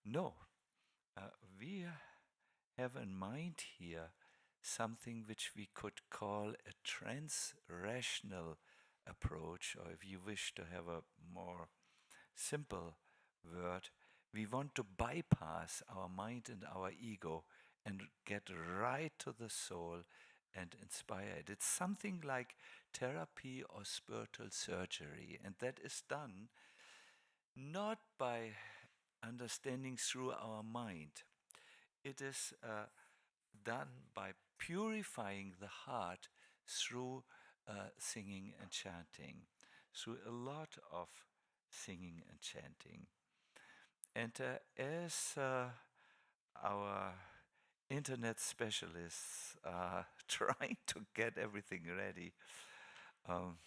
No, we have in mind here something which we could call a trans-rational approach, or if you wish to have a more simple word, we want to bypass our mind and our ego and get right to the soul and inspire it. It's something like therapy or spiritual surgery, and that is done not by understanding through our mind. It is done by purifying the heart through singing and chanting, through a lot of singing and chanting. And as our internet specialists are trying to get everything ready, um,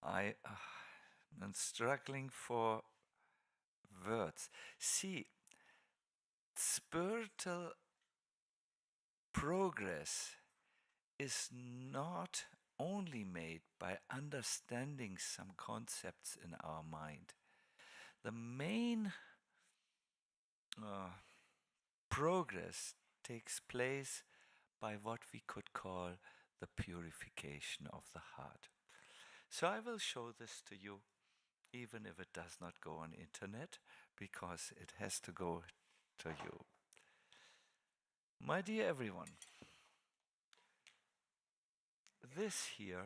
I am struggling for words. See, spiritual progress is not only made by understanding some concepts in our mind. The main progress takes place by what we could call the purification of the heart. So I will show this to you, even if it does not go on internet, because it has to go to you. My dear everyone, this here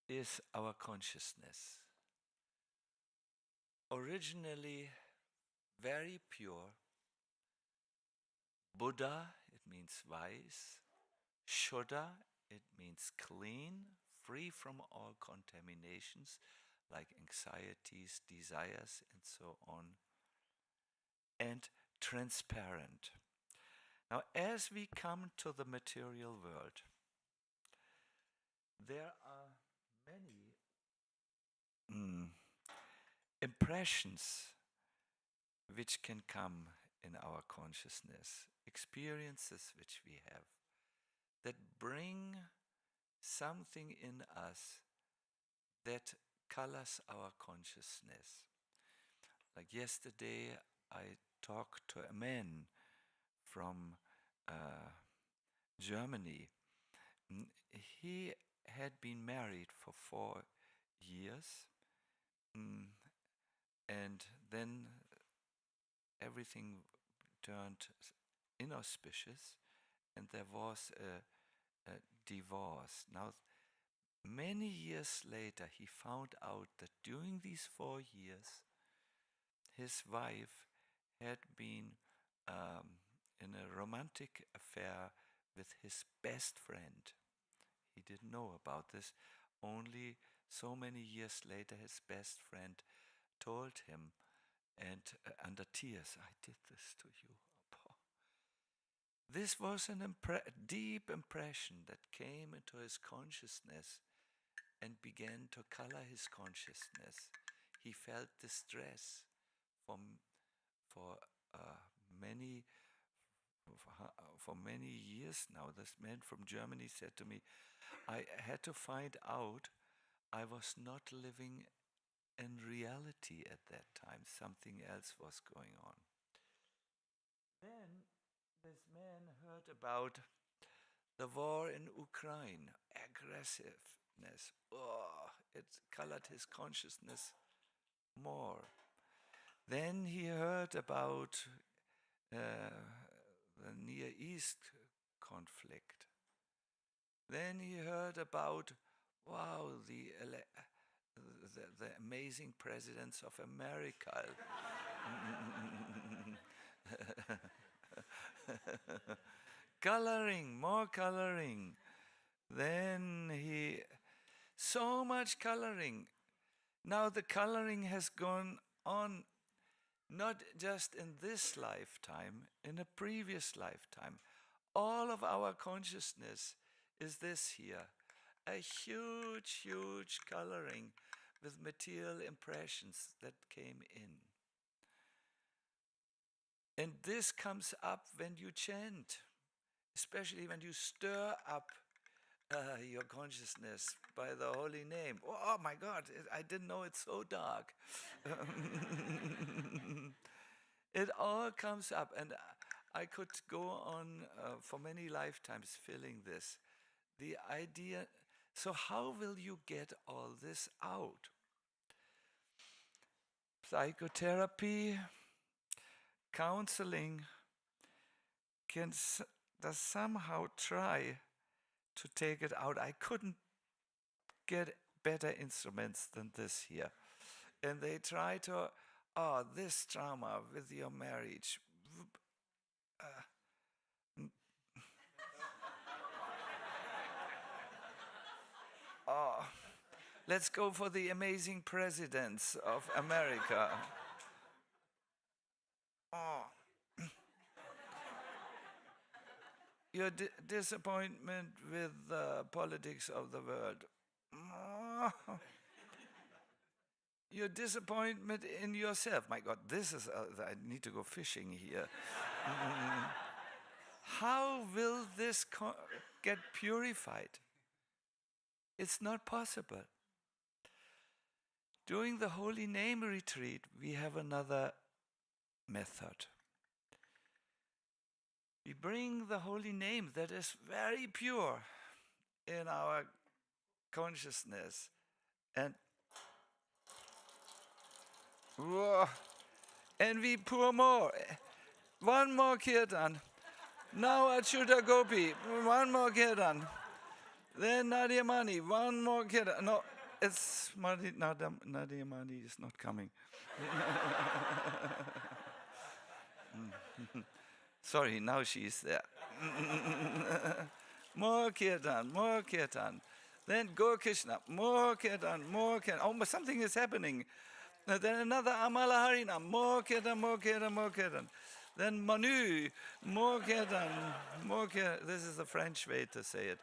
is our consciousness. Originally very pure. Buddha, it means wise. Shuddha, it means clean, free from all contaminations like anxieties, desires, and so on. And transparent. Now, as we come to the material world, there are many impressions which can come in our consciousness, experiences which we have, that bring something in us that colors our consciousness. Like yesterday, I talked to a man from Germany. He had been married for 4 years, and then everything turned inauspicious, and there was a divorce. Now, many years later, he found out that during these 4 years, his wife had been in a romantic affair with his best friend. He didn't know about this. Only so many years later, his best friend told him, and under tears, I did this to you. This was an deep impression that came into his consciousness and began to color his consciousness. He felt distress for many years now. This man from Germany said to me, I had to find out I was not living in reality at that time. Something else was going on. Then this man heard about the war in Ukraine, aggressiveness. Oh, it colored his consciousness more. Then he heard about the Near East conflict. Then he heard about, wow, the amazing presidents of America. Coloring, more coloring. Then so much coloring. Now the coloring has gone on not just in this lifetime, in a previous lifetime. All of our consciousness is this here, a huge, huge coloring with material impressions that came in. And this comes up when you chant, especially when you stir up your consciousness by the holy name. Oh my God, I didn't know it's so dark. It all comes up, and I could go on for many lifetimes filling this. The idea, so how will you get all this out? Psychotherapy, counseling does somehow try to take it out. I couldn't get better instruments than this here. And they try to, this trauma with your marriage. Let's go for the amazing presidents of America. Your disappointment with the politics of the world. Your disappointment in yourself. My God, this is, I need to go fishing here. How will this get purified? It's not possible. During the Holy Name retreat, we have another method. We bring the Holy Name that is very pure in our consciousness, and we pour more. One more kirtan. Now Achyuta Gopi. One more kirtan. Then Nadia Mani. One more kirtan. No, it's Nadia Mani is not coming. Sorry, now she is there. More kirtan, more kirtan. Then go Krishna, more kirtan, more kirtan. Oh, something is happening. Then another Amala Harina, more kirtan, more kirtan, more kirtan. Then Manu, more kirtan, more kirtan. This is the French way to say it.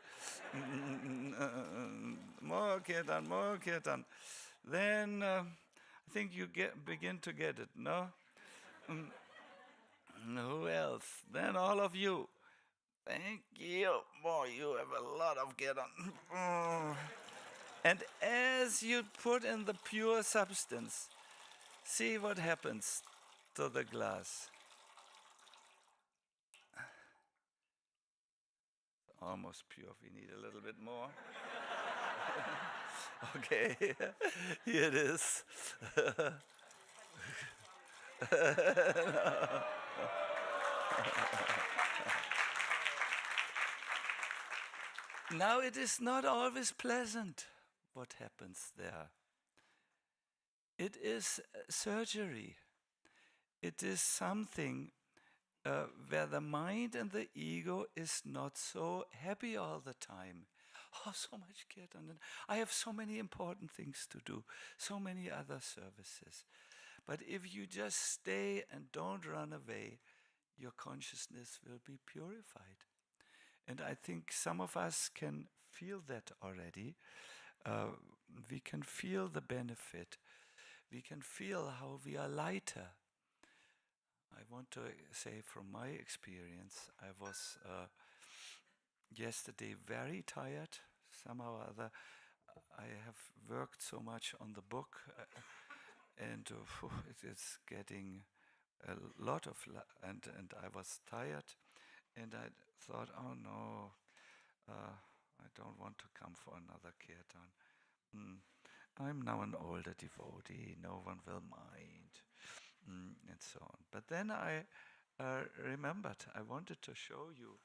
More kirtan, more kirtan. Then I think you begin to get it, no? Who else? Then all of you. Thank you. Boy, you have a lot of kirtan. And as you put in the pure substance, see what happens to the glass. Almost pure. We need a little bit more. Okay, here it is. Now it is not always pleasant what happens there. It is surgery. It is something where the mind and the ego is not so happy all the time. Oh, so much kirtan. And I have so many important things to do, so many other services. But if you just stay and don't run away, your consciousness will be purified. And I think some of us can feel that already. We can feel the benefit. We can feel how we are lighter. I want to say from my experience, I was yesterday very tired. Somehow or other, I have worked so much on the book, and it is getting a lot of, and I was tired, and I thought, oh no, I don't want to come for another kirtan. I'm now an older devotee, no one will mind, and so on. But then I remembered, I wanted to show you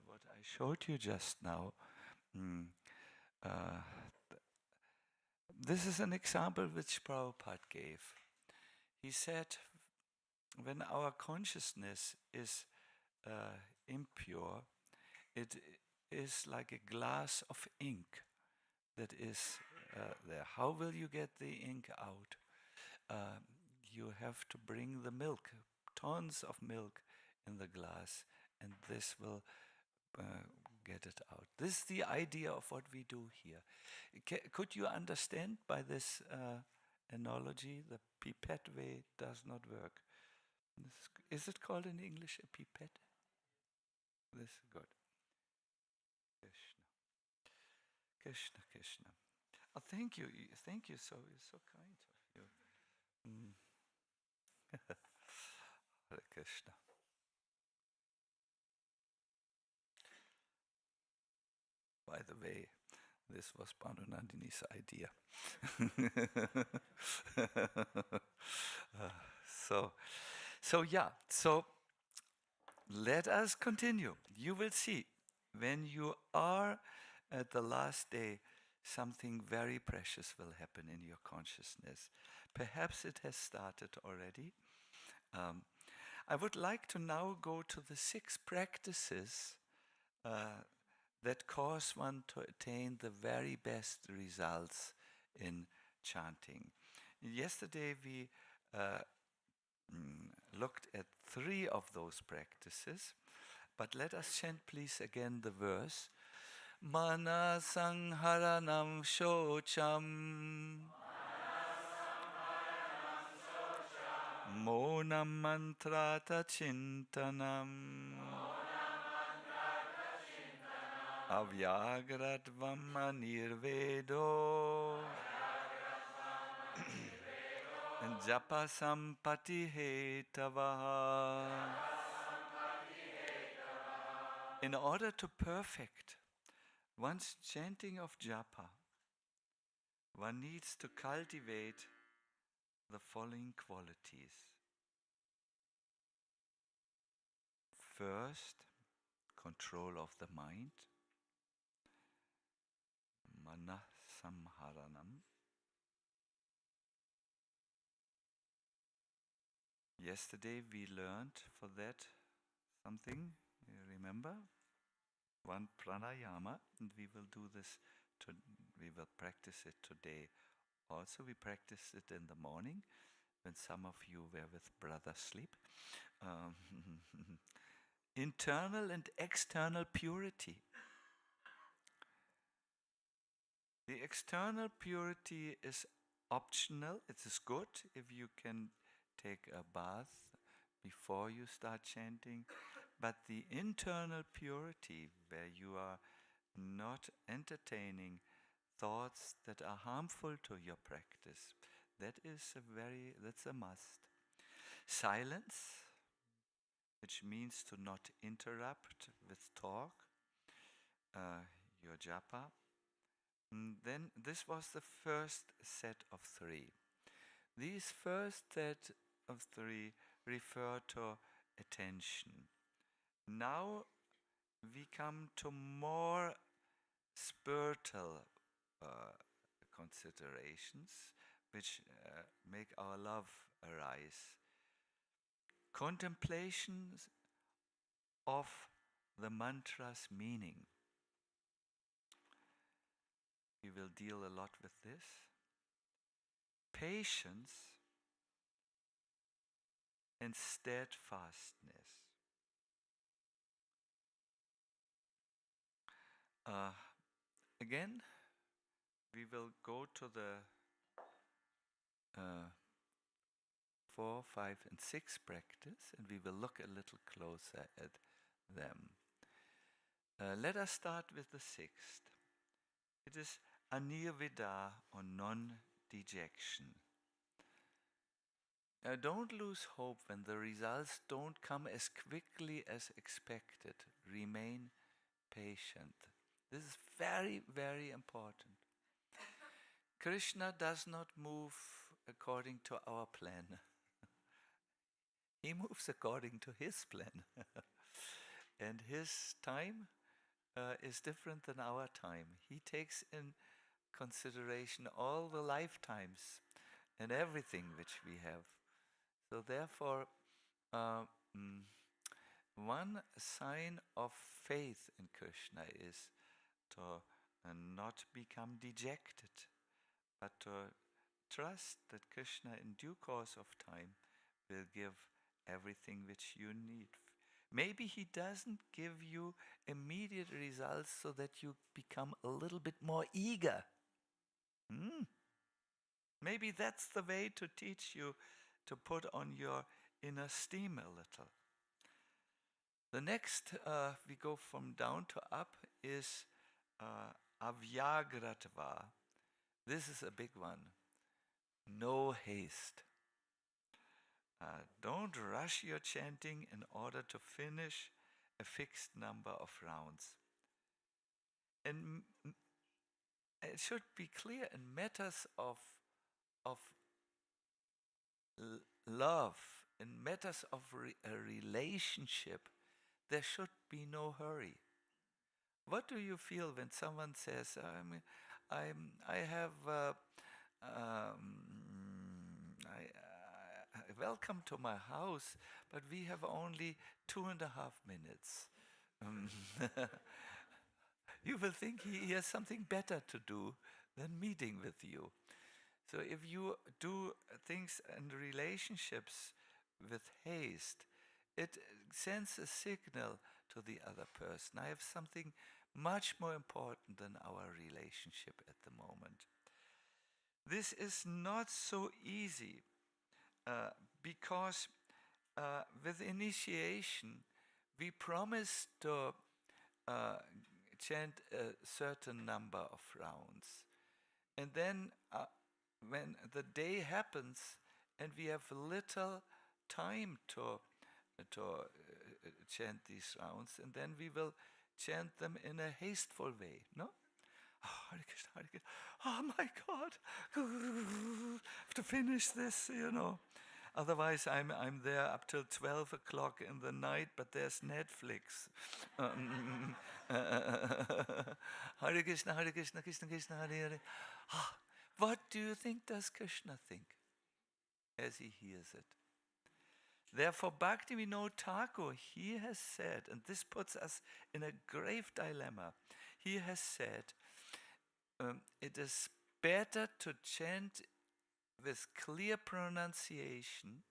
what I showed you just now. This is an example which Prabhupada gave. He said, when our consciousness is impure, it is like a glass of ink that is there. How will you get the ink out? You have to bring the milk, tons of milk in the glass, and this will get it out. This is the idea of what we do here. Could you understand by this analogy? The pipette way does not work. Is it called in English a pipette? This is good. Krishna. Krishna, Krishna. Oh, thank you, thank you. So you're so kind of you. Mm. Hare Krishna. By the way, this was Panunandini's idea. So, so let us continue. You will see when you are at the last day, something very precious will happen in your consciousness. Perhaps it has started already. I would like to now go to the 6 practices that cause one to attain the very best results in chanting. Yesterday we looked at 3 of those practices, but let us chant please again the verse. Manah samharanam saucam maunam mantrartha-cintanam avyagratva anirvedo Japa hetavaha. In order to perfect one's chanting of japa, one needs to cultivate the following qualities. First, control of the mind, manah samharanam. Yesterday we learned for that something, you remember? One pranayama, and we will do this, we will practice it today. Also, we practiced it in the morning when some of you were with brother sleep. Internal and external purity. The external purity is optional. It is good if you can take a bath before you start chanting. But the internal purity, where you are not entertaining thoughts that are harmful to your practice, that's a must. Silence, which means to not interrupt with talk, your japa. And then this was the first set of 3. These first set of 3 refer to attention. Now we come to more spiritual considerations which make our love arise. Contemplations of the mantra's meaning. We will deal a lot with this. Patience and steadfastness. Again, we will go to the 4, 5, and 6 practice, and we will look a little closer at them. Let us start with the 6th. It is anirveda, or non-dejection. Don't lose hope when the results don't come as quickly as expected. Remain patient. This is very, very important. Krishna does not move according to our plan. He moves according to his plan. And his time is different than our time. He takes in consideration all the lifetimes and everything which we have. So therefore, one sign of faith in Krishna is to not become dejected, but to trust that Krishna in due course of time will give everything which you need. Maybe he doesn't give you immediate results so that you become a little bit more eager. Maybe that's the way to teach you to put on your inner steam a little. The next, we go from down to up, is avyagratva. This is a big one. No haste. Don't rush your chanting in order to finish a fixed number of rounds. And it should be clear in matters of love, in matters of a relationship, there should be no hurry. What do you feel when someone says, I have, welcome to my house, but we have only 2.5 minutes. You will think he has something better to do than meeting with you. So if you do things and relationships with haste, it sends a signal to the other person. I have something much more important than our relationship at the moment. This is not so easy because with initiation, we promise to chant a certain number of rounds. And then when the day happens and we have little time to chant these rounds, and then we will chant them in a hasteful way, no? Oh, Hare Krishna, Hare Krishna. Oh my God, I have to finish this, Otherwise, I'm there up till 12 o'clock in the night, but there's Netflix. Hare Krishna, Hare Krishna, Krishna Krishna, Hare Hare. What do you think does Krishna think as he hears it? Therefore, Bhaktivinoda Thakur, he has said, and this puts us in a grave dilemma, he has said, it is better to chant with clear pronunciation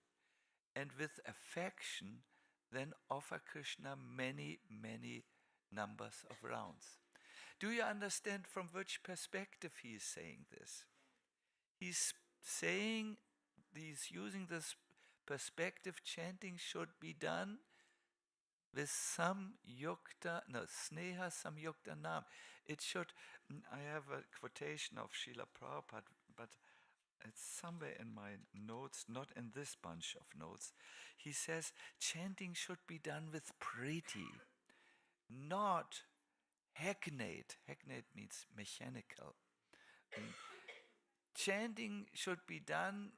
and with affection than offer Krishna many, many numbers of rounds. Do you understand from which perspective he is saying this? He's saying, he's using this perspective, chanting should be done with samyukta, sneha samyukta nam. It should, I have a quotation of Srila Prabhupada, but it's somewhere in my notes, not in this bunch of notes. He says, chanting should be done with priti, not hackneyed. Hackneyed means mechanical. Chanting should be done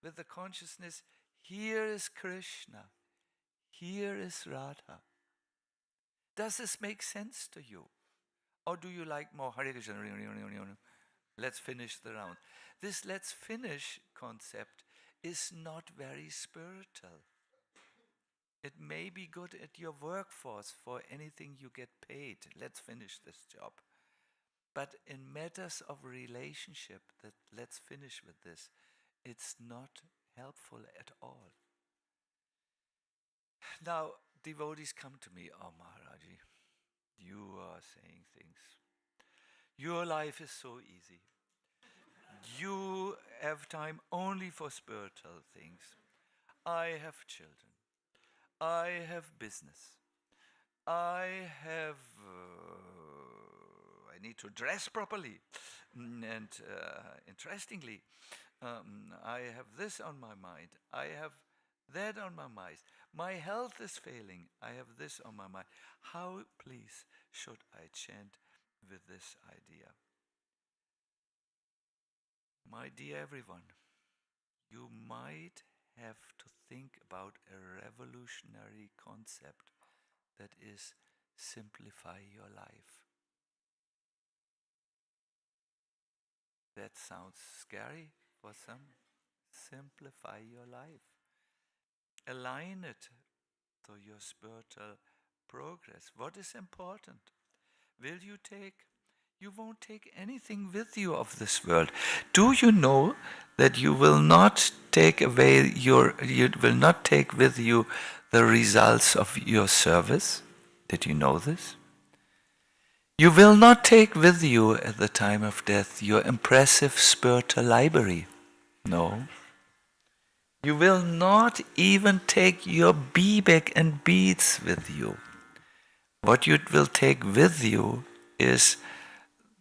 with the consciousness, here is Krishna, here is Radha. Does this make sense to you? Or do you like more Hare Krishna? Let's finish the round. This let's finish concept is not very spiritual. It may be good at your workforce for anything you get paid. Let's finish this job. But in matters of relationship, that let's finish with this, it's not helpful at all. Now, devotees come to me, oh Maharaji, you are saying things. Your life is so easy. You have time only for spiritual things. I have children. I have business. I need to dress properly. And interestingly, I have this on my mind. I have that on my mind. My health is failing. I have this on my mind. How, please, should I chant with this idea? My dear everyone, you might have to think about a revolutionary concept that is simplify your life. That sounds scary for some. Simplify your life. Align it to your spiritual progress. What is important? You won't take anything with you of this world. Do you know that you will not take with you the results of your service? Did you know this? You will not take with you at the time of death your impressive spiritual library. No. You will not even take your bee-bag and beads with you. What you will take with you is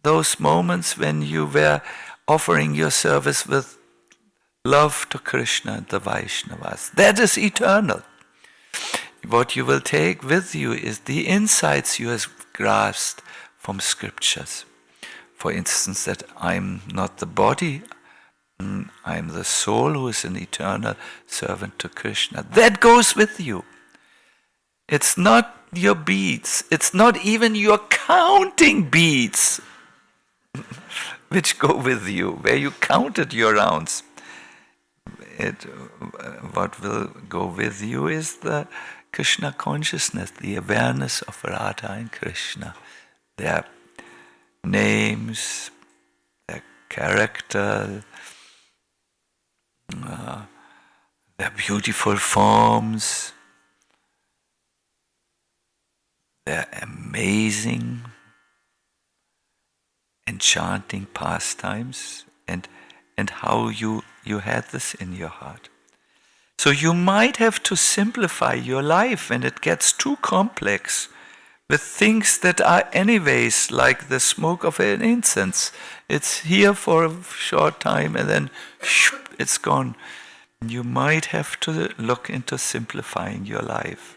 those moments when you were offering your service with love to Krishna and the Vaishnavas. That is eternal. What you will take with you is the insights you have grasped from scriptures. For instance, that I'm not the body, I'm the soul who is an eternal servant to Krishna. That goes with you. It's not your beads, it's not even your counting beads which go with you, where you counted your rounds. What will go with you is the Krishna consciousness, the awareness of Radha and Krishna, their names, their character, their beautiful forms, their amazing enchanting pastimes, and how you had this in your heart. So you might have to simplify your life when it gets too complex with things that are anyways like the smoke of an incense. It's here for a short time and then it's gone. You might have to look into simplifying your life.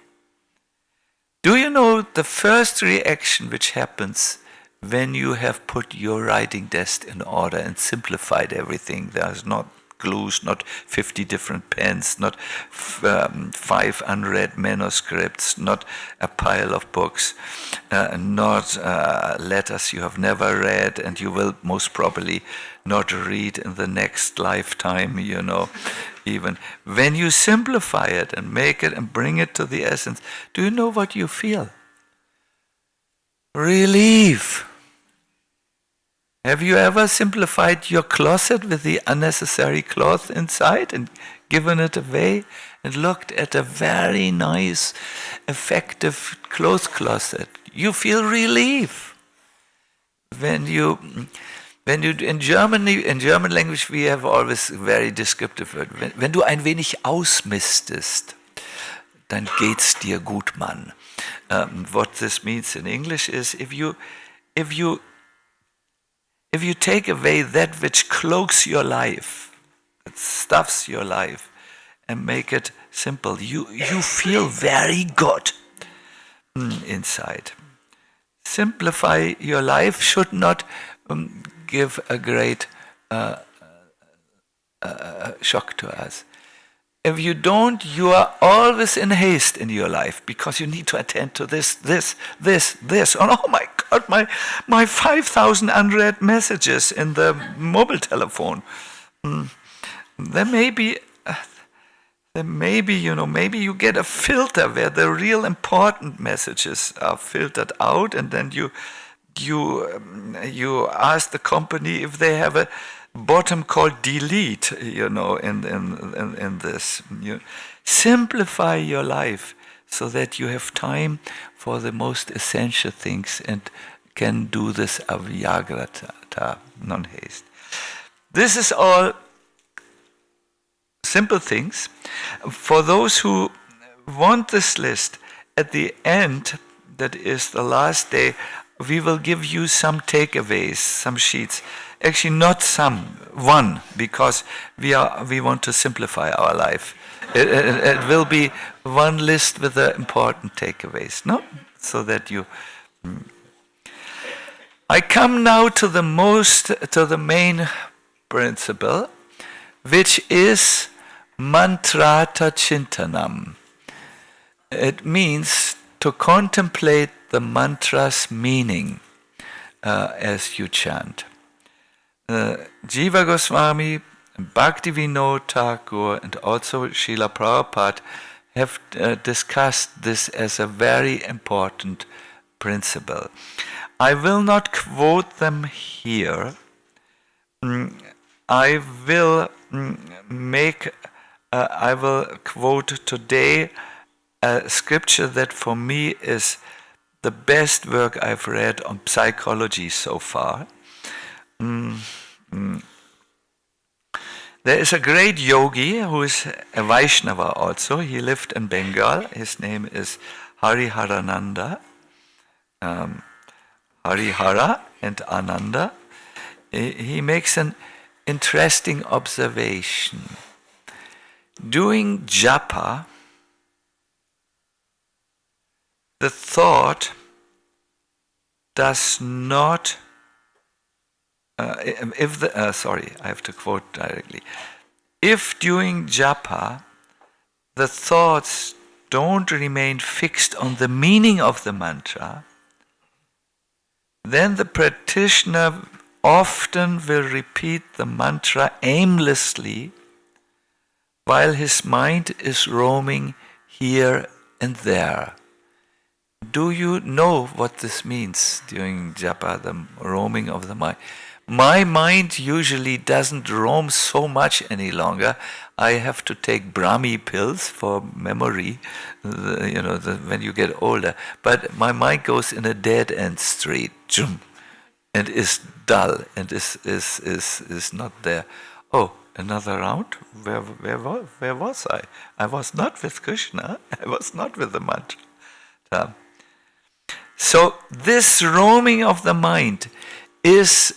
Do you know the first reaction which happens when you have put your writing desk in order and simplified everything? There's not glues, not 50 different pens, not 5 unread manuscripts, not a pile of books, not letters you have never read and you will most probably not read in the next lifetime, even. When you simplify it and make it and bring it to the essence, do you know what you feel? Relief. Have you ever simplified your closet with the unnecessary cloth inside and given it away and looked at a very nice, effective clothes closet? You feel relief. In German language we have always a very descriptive word. Wenn du ein wenig ausmistest, dann geht's dir gut, Mann. What this means in English is if you take away that which cloaks your life, that stuffs your life, and make it simple, you feel very good inside. Simplify your life should not give a great shock to us. If you don't, you are always in haste in your life because you need to attend to this. Oh my God, my 5,000 unread messages in the mobile telephone. Maybe maybe you get a filter where the real important messages are filtered out, and then you ask the company if they have a bottom called delete, in this. Simplify your life so that you have time for the most essential things and can do this avyagratva, non-haste. This is all simple things. For those who want this list, at the end, that is the last day, we will give you some takeaways, some sheets. Actually, not some, one, because we want to simplify our life. It will be one list with the important takeaways, no? So that you. I come now to the main principle, which is Mantrartha-cintanam. It means to contemplate the mantra's meaning as you chant. Jiva Goswami, Bhaktivinoda Thakur, and also Srila Prabhupada have discussed this as a very important principle. I will not quote them here. I will quote today a scripture that for me is the best work I've read on psychology so far. There is a great yogi who is a Vaishnava also. He lived in Bengal. His name is Hariharananda. Harihara, and Ananda, he makes an interesting observation. Doing Japa, the thought does not, I have to quote directly. If during Japa, the thoughts don't remain fixed on the meaning of the mantra, then the practitioner often will repeat the mantra aimlessly while his mind is roaming here and there. Do you know what this means during Japa, the roaming of the mind? My mind usually doesn't roam so much any longer. I have to take Brahmi pills for memory, when you get older. But my mind goes in a dead-end street, and is dull, and is not there. Oh, another round? Where was I? I was not with Krishna. I was not with the mantra. So this roaming of the mind is,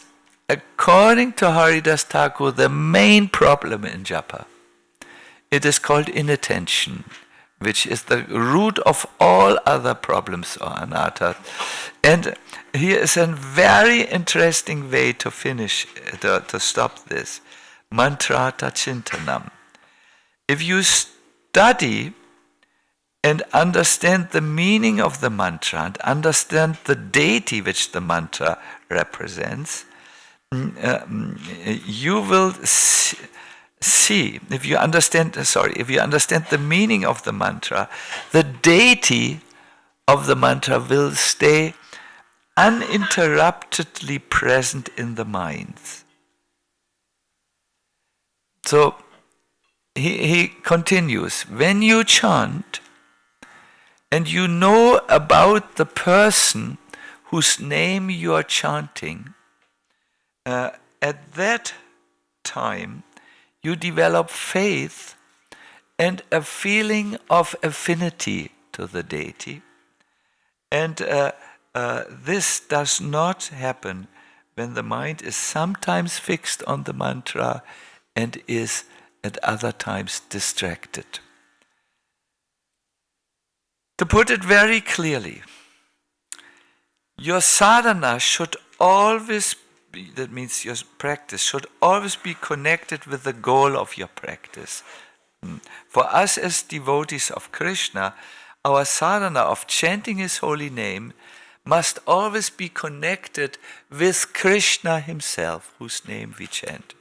according to Haridas Thakur, the main problem in Japa. It is called inattention, which is the root of all other problems or anatta. And here is a very interesting way to finish, to stop this. Mantrartha-cintanam. If you study and understand the meaning of the mantra and understand the deity which the mantra represents, you will see, if you understand the meaning of the mantra, the deity of the mantra will stay uninterruptedly present in the minds. So he continues, when you chant and you know about the person whose name you are chanting, at that time you develop faith and a feeling of affinity to the deity. And this does not happen when the mind is sometimes fixed on the mantra and is at other times distracted. To put it very clearly, your sadhana should always be, that means your practice should always be connected with the goal of your practice. For us as devotees of Krishna, our sadhana of chanting His holy name must always be connected with Krishna Himself, whose name we chant.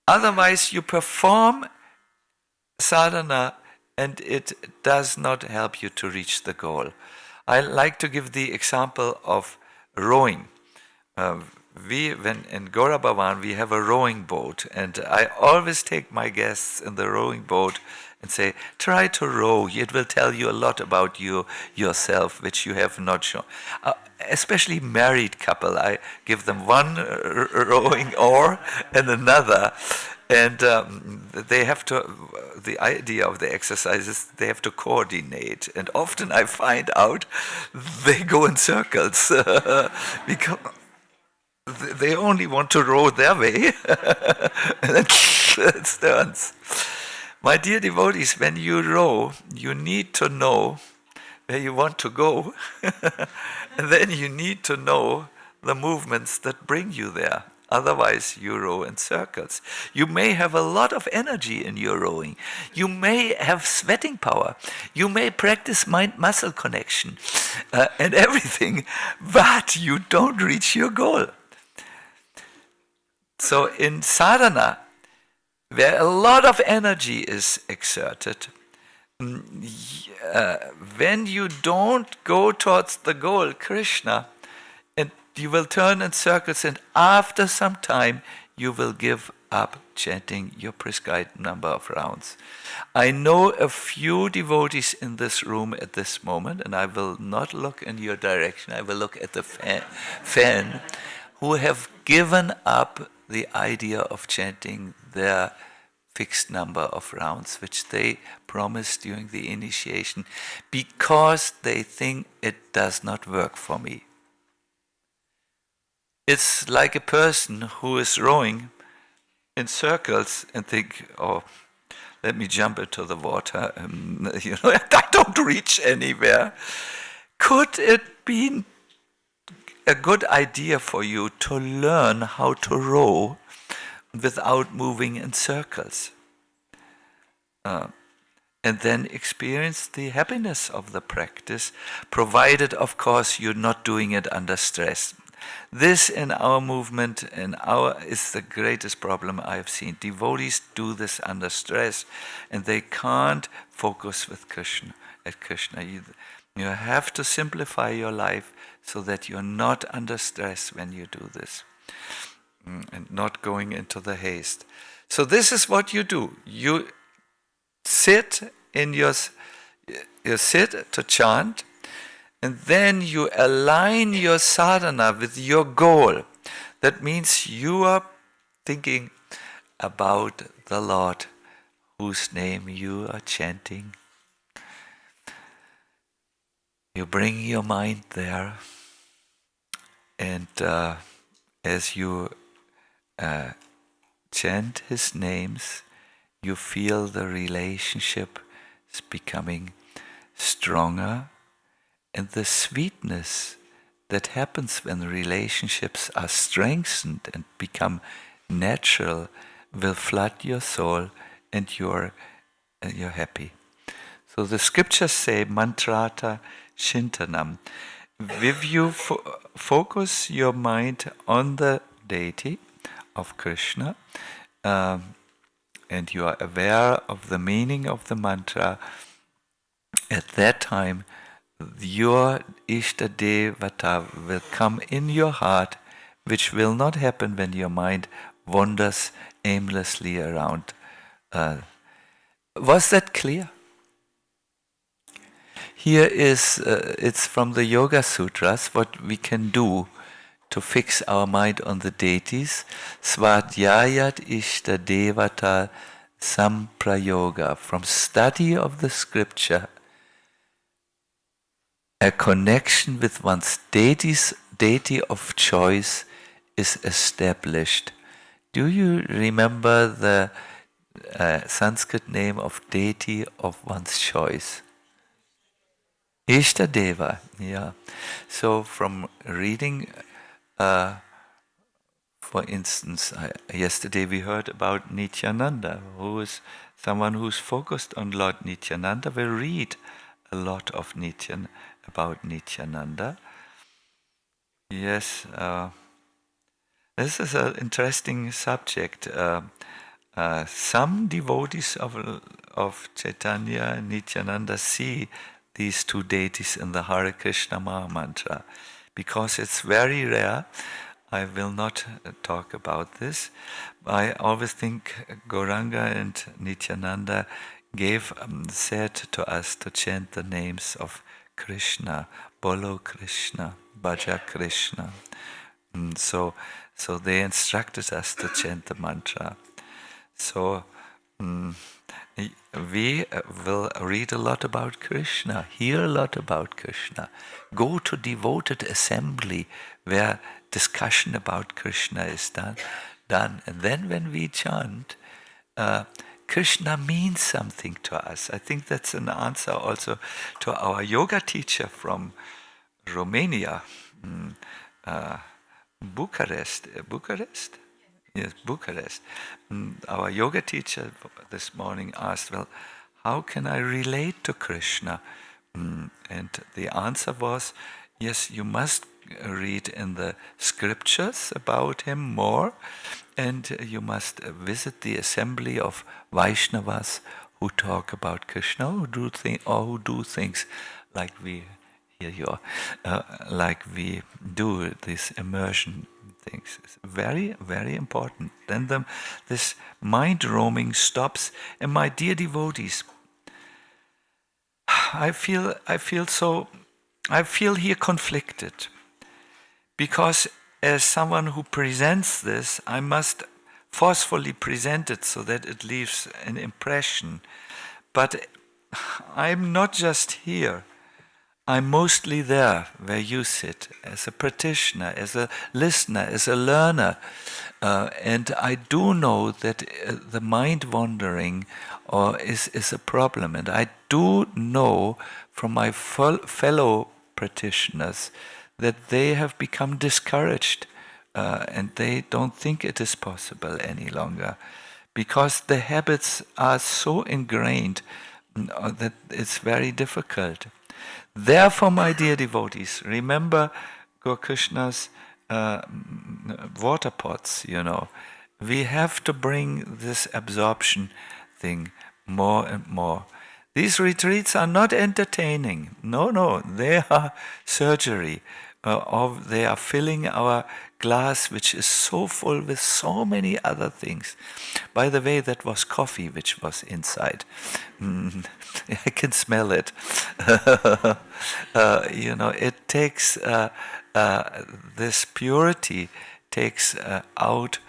Otherwise, you perform sadhana and it does not help you to reach the goal. I like to give the example of rowing. When in Gora Bhavan, we have a rowing boat, and I always take my guests in the rowing boat and say, try to row. It will tell you a lot about yourself, which you have not shown. Especially married couple, I give them one rowing oar and another. And they have to, the idea of the exercise is they have to coordinate. And often I find out they go in circles because they only want to row their way and then it turns. My dear devotees, when you row, you need to know where you want to go and then you need to know the movements that bring you there. Otherwise, you row in circles. You may have a lot of energy in your rowing. You may have sweating power. You may practice mind-muscle connection and everything, but you don't reach your goal. So in sadhana, where a lot of energy is exerted, when you don't go towards the goal, Krishna, you will turn in circles, and after some time you will give up chanting your prescribed number of rounds. I know a few devotees in this room at this moment, and I will not look in your direction, I will look at the fan, who have given up the idea of chanting their fixed number of rounds, which they promised during the initiation, because they think it does not work for me. It's like a person who is rowing in circles and think, oh, let me jump into the water. I don't reach anywhere. Could it be a good idea for you to learn how to row without moving in circles? And then experience the happiness of the practice, provided, of course, you're not doing it under stress. This in our movement is the greatest problem I've seen. Devotees do this under stress, and they can't focus with Krishna. At Krishna, you have to simplify your life so that you're not under stress when you do this, and not going into the haste. So this is what you do. You sit you sit to chant, and then you align your sadhana with your goal. That means you are thinking about the Lord whose name you are chanting. You bring your mind there, and as you chant his names, you feel the relationship is becoming stronger, and the sweetness that happens when relationships are strengthened and become natural will flood your soul, and you're happy. So the scriptures say, Mantrartha-cintanam. If you focus your mind on the deity of Krishna, and you are aware of the meaning of the mantra, at that time your Ishta Deva will come in your heart, which will not happen when your mind wanders aimlessly around. Was that clear? Here is, it's from the Yoga Sutras, what we can do to fix our mind on the deities. Svadhyayat Ishta Devata Samprayoga. From study of the scripture, a connection with one's deity of choice is established. Do you remember the Sanskrit name of deity of one's choice? Ishta Deva, yeah. So from reading, for instance, yesterday we heard about Nityananda, who is someone who's focused on Lord Nityananda. We read a lot of about Nityananda. Yes, this is an interesting subject. Some devotees of Chaitanya and Nityananda see these two deities in the Hare Krishna Maha Mantra. Because it's very rare, I will not talk about this. I always think Gauranga and Nityananda said to us to chant the names of Krishna, Bolo Krishna, Bhaja Krishna. So they instructed us to chant the mantra. So we will read a lot about Krishna, hear a lot about Krishna, go to devoted assembly where discussion about Krishna is done. And then when we chant, Krishna means something to us. I think that's an answer also to our yoga teacher from Romania, Bucharest. Yes, Bucharest. Our yoga teacher this morning asked, well, how can I relate to Krishna? And the answer was, yes, you must read in the scriptures about him more, and you must visit the assembly of Vaishnavas who talk about Krishna, who do things like we like we do, this immersion things. It's very, very important. Then this mind roaming stops. And my dear devotees, I feel here conflicted, because as someone who presents this, I must forcefully present it so that it leaves an impression. But I'm not just here. I'm mostly there where you sit, as a practitioner, as a listener, as a learner. And I do know that the mind wandering is a problem. And I do know from my fellow practitioners that they have become discouraged and they don't think it is possible any longer because the habits are so ingrained that it's very difficult. Therefore, my dear devotees, remember Krishna's water pots, We have to bring this absorption thing more and more. These retreats are not entertaining. No, they are surgery. They are filling our glass, which is so full with so many other things. By the way, that was coffee which was inside. I can smell it. It takes this purity takes out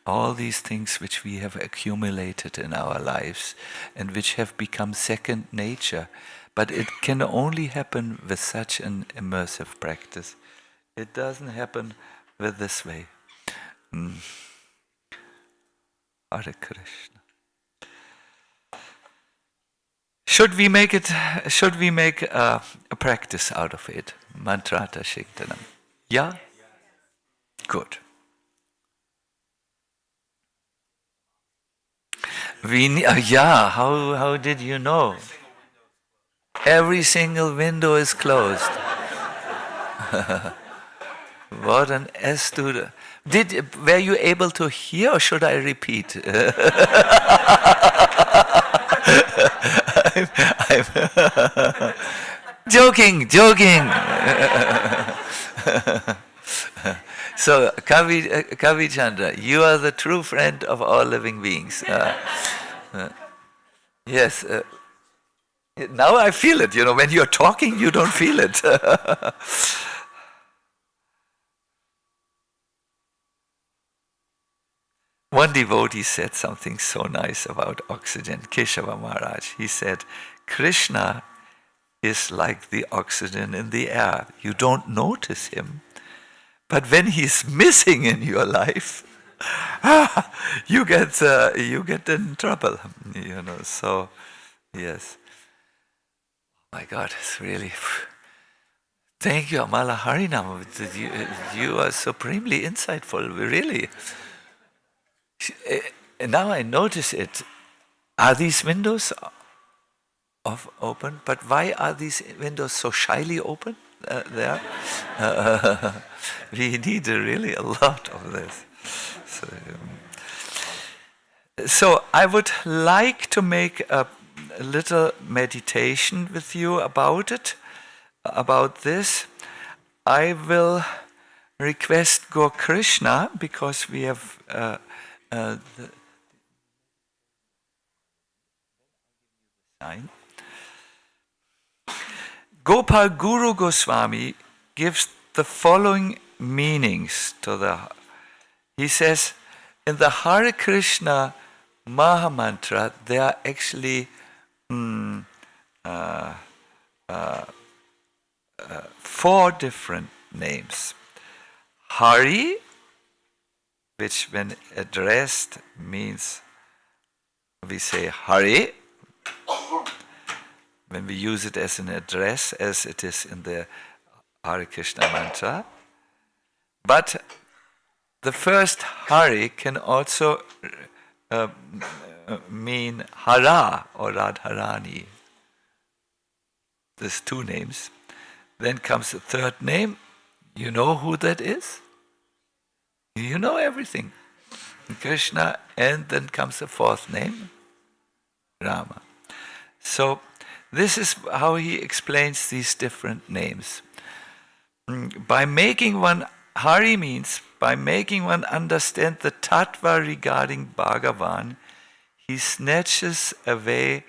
all these things which we have accumulated in our lives and which have become second nature. But it can only happen with such an immersive practice. It doesn't happen with this way. Hare Krishna. Should we make a practice out of it? Mantrartha-cintanam. Yeah? Good. How did you know? Every single window is closed. What an astute. Were you able to hear, or should I repeat? I'm joking. So, Kavi Chandra, you are the true friend of all living beings. Yes. Now I feel it. When you're talking, you don't feel it. One devotee said something so nice about oxygen, Keshava Maharaj. He said, Krishna is like the oxygen in the air. You don't notice him. But when he's missing in your life, you get in trouble. So, yes. My God, it's really... Thank you, Amala Harinam. You are supremely insightful, really. Now I notice it. Are these windows open? But why are these windows so shyly open there? We need really a lot of this. So I would like to make a little meditation with you about this. I will request Go Krishna, because we have the sign. Gopal Guru Goswami gives the following meanings to he says, in the Hare Krishna Maha Mantra, there are actually 4 different names. Hari, which when addressed means, we say Hari, when we use it as an address, as it is in the Hare Krishna mantra. But the first Hari can also mean Hara or Radharani. There's 2 names. Then comes the third name. You know who that is? You know everything. Krishna. And then comes the 4th name, Rama. So this is how he explains these different names. By making one, Hari means, by making one understand the tattva regarding Bhagavan, he snatches away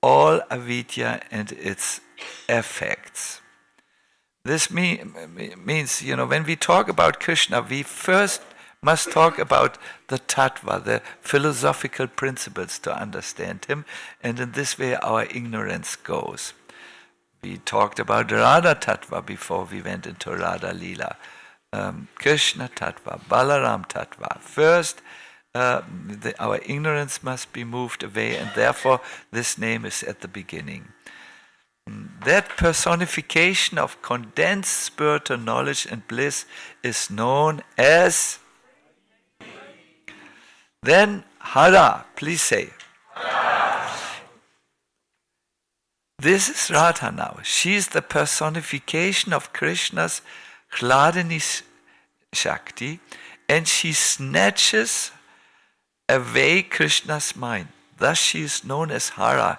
all avidya and its effects. This means, when we talk about Krishna, we first must talk about the tattva, the philosophical principles to understand him, and in this way our ignorance goes. We talked about Radha Tattva before we went into Radha Leela. Krishna Tattva, Balaram Tattva. First, our ignorance must be moved away, and therefore this name is at the beginning. That personification of condensed spiritual knowledge and bliss is known as... Then Hara, please say. Hara. This is Radha now. She is the personification of Krishna's Hladini Shakti, and she snatches away Krishna's mind. Thus she is known as Hara,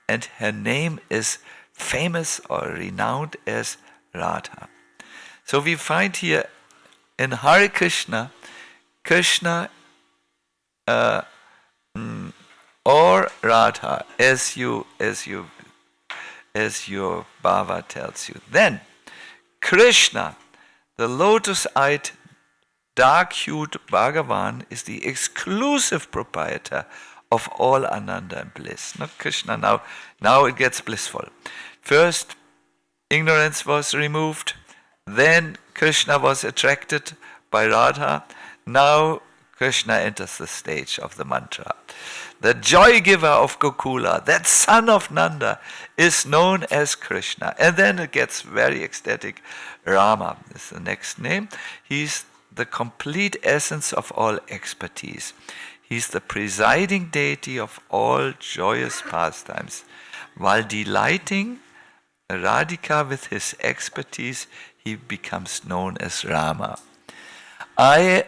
and her name is famous or renowned as Radha. So we find here in Hare Krishna, Krishna or Radha, as your Bhava tells you. Then Krishna, the lotus-eyed, dark-hued Bhagavan, is the exclusive proprietor of all Ananda and bliss. Not Krishna, now it gets blissful. First, ignorance was removed. Then Krishna was attracted by Radha. Now Krishna enters the stage of the mantra. The joy giver of Gokula, that son of Nanda, is known as Krishna. And then it gets very ecstatic. Rama is the next name. He's the complete essence of all expertise. He's the presiding deity of all joyous pastimes. While delighting Radhika with his expertise, he becomes known as Rama. I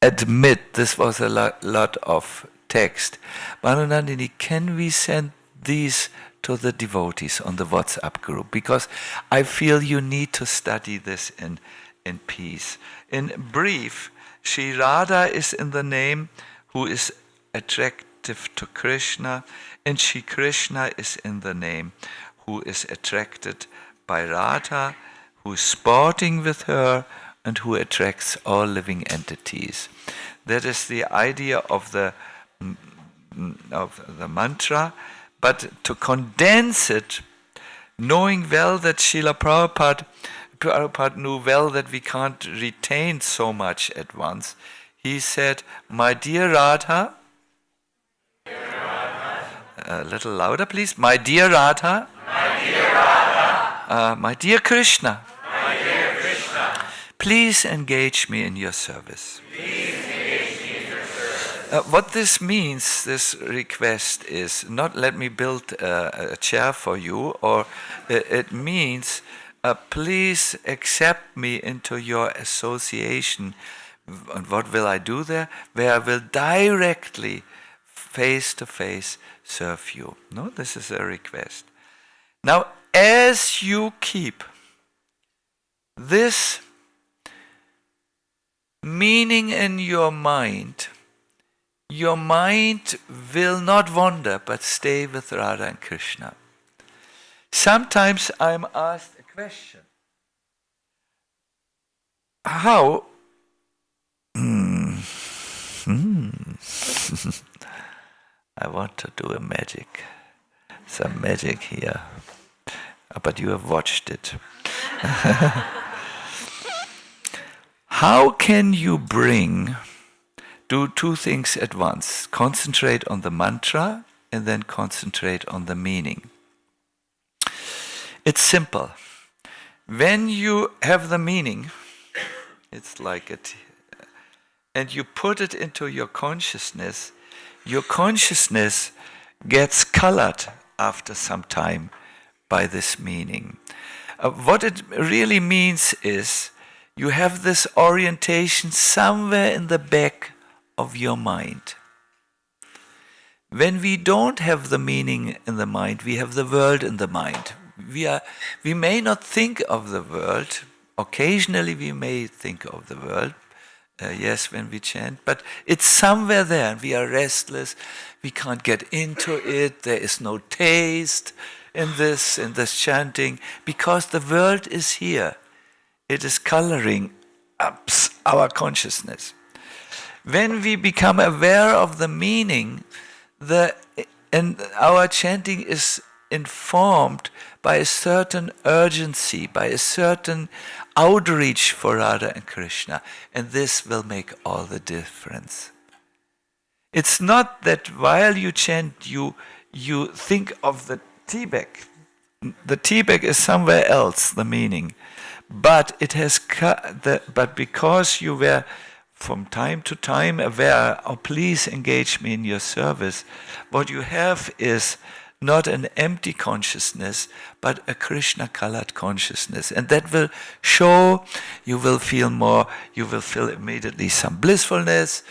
admit this was a lot of text. Manunandini, can we send these to the devotees on the WhatsApp group? Because I feel you need to study this in peace. In brief, Shri Radha is in the name who is attractive to Krishna, and Shri Krishna is in the name who is attracted by Radha, who is sporting with her, and who attracts all living entities. That is the idea of the mantra, but to condense it, knowing well that Srila Prabhupada knew well that we can't retain so much at once, he said, my dear Radha, a little louder please, my dear Radha, my dear Krishna, please engage me in your service. What this means, this request, is not let me build a chair for you, or it means please accept me into your association. And what will I do there? Where I will directly, face to face, serve you. No, this is a request. Now, as you keep this meaning in your mind will not wander but stay with Radha and Krishna. Sometimes I'm asked a question. How? I want to do some magic here. But you have watched it. How can you do two things at once? Concentrate on the mantra and then concentrate on the meaning. It's simple. When you have the meaning, it's like it, and you put it into your consciousness gets colored after some time by this meaning. What it really means is you have this orientation somewhere in the back of your mind. When we don't have the meaning in the mind, we have the world in the mind. We may not think of the world. Occasionally we may think of the world, yes, when we chant, but it's somewhere there, and we are restless. We can't get into it. There is no taste in this chanting, because the world is here. It is coloring up our consciousness. When we become aware of the meaning, and our chanting is informed by a certain urgency, by a certain outreach for Radha and Krishna. And this will make all the difference. It's not that while you chant, you think of the tea bag. The tea bag is somewhere else, the meaning. But it has but because you were from time to time aware, oh, please engage me in your service, what you have is not an empty consciousness, but a Krishna-colored consciousness. And that will show, you will feel more, you will feel immediately some blissfulness.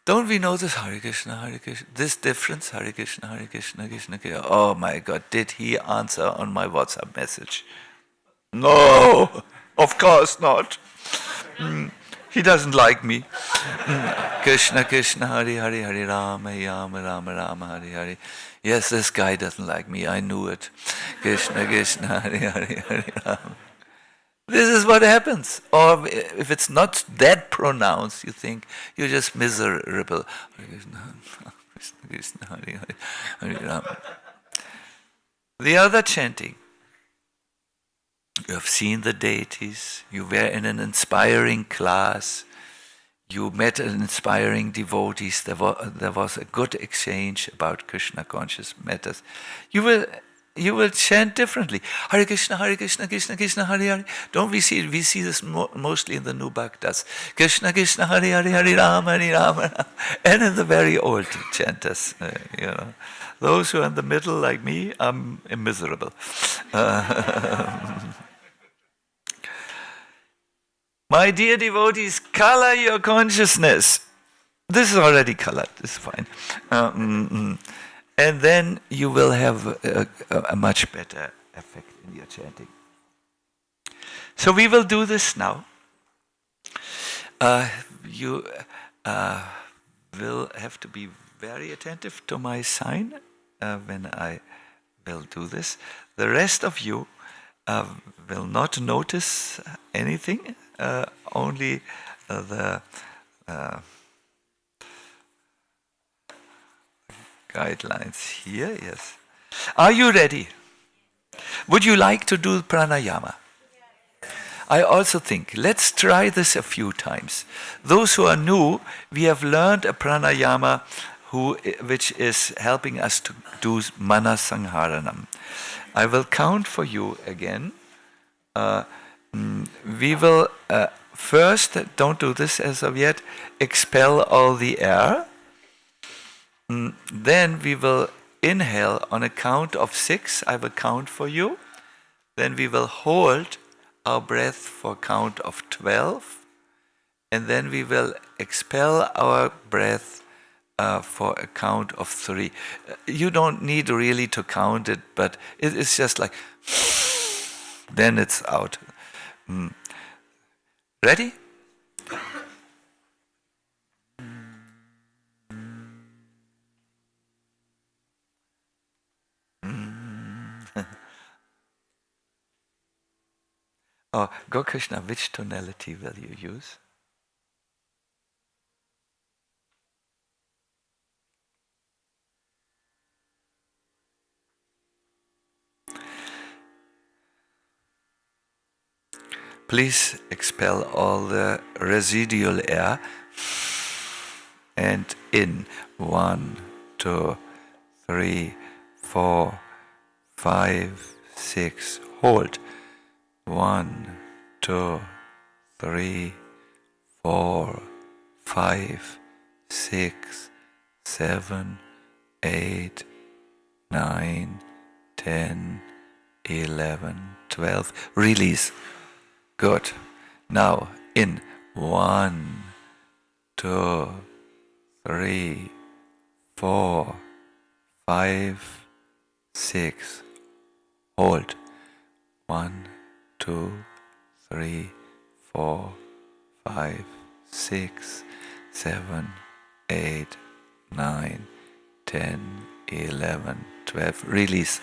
Don't we notice Hare Krishna, this difference, Hare Krishna, Hare Krishna, Krishna, Krishna. Oh my God, did he answer on my WhatsApp message? No, of course not. He doesn't like me. Krishna, Krishna, Hare Hare, Hare Rama, Rama, Rama, Rama, Hare Hare. Yes, this guy doesn't like me, I knew it. Krishna, Krishna, Hare Hare, Hare Rama. This is what happens. Or if it's not that pronounced, you think you're just miserable. The other chanting. You have seen the deities. You were in an inspiring class. You met an inspiring devotees. There was a good exchange about Krishna conscious matters. You will chant differently. Hare Krishna, Krishna, Krishna, Hare Hare. Don't we see it? We see this mostly in the new Bhaktas. Krishna, Krishna, Hare Hare, Hare Rama, Hare Rama. And in the very old chanters, Those who are in the middle, like me, I'm miserable. My dear devotees, color your consciousness. This is already colored, this is fine. And then you will have a much better effect in your chanting. So we will do this now. You will have to be very attentive to my sign when I will do this. The rest of you will not notice anything, only the guidelines here, yes. Are you ready? Would you like to do pranayama? I also think, let's try this a few times. Those who are new, we have learned a pranayama which is helping us to do manah samharanam. I will count for you again. We will first, don't do this as of yet, expel all the air. Then we will inhale on a count of 6. I will count for you. Then we will hold our breath for a count of 12. And then we will expel our breath for a count of 3. You don't need really to count it, but it's just like, then it's out. Ready? Oh, Go Krishna, which tonality will you use? Please expel all the residual air and in. 1, 2, 3, 4, 5, 6. Hold. 1, 2, 3, 4, 5, 6, 7, 8, 9, 10, 11, 12. Release. Good. Now in. 1, 2, 3, 4, 5, 6. Hold. 1, 2, 3, 4, 5, 6, 7, 8, 9, 10, 11, 12. Release.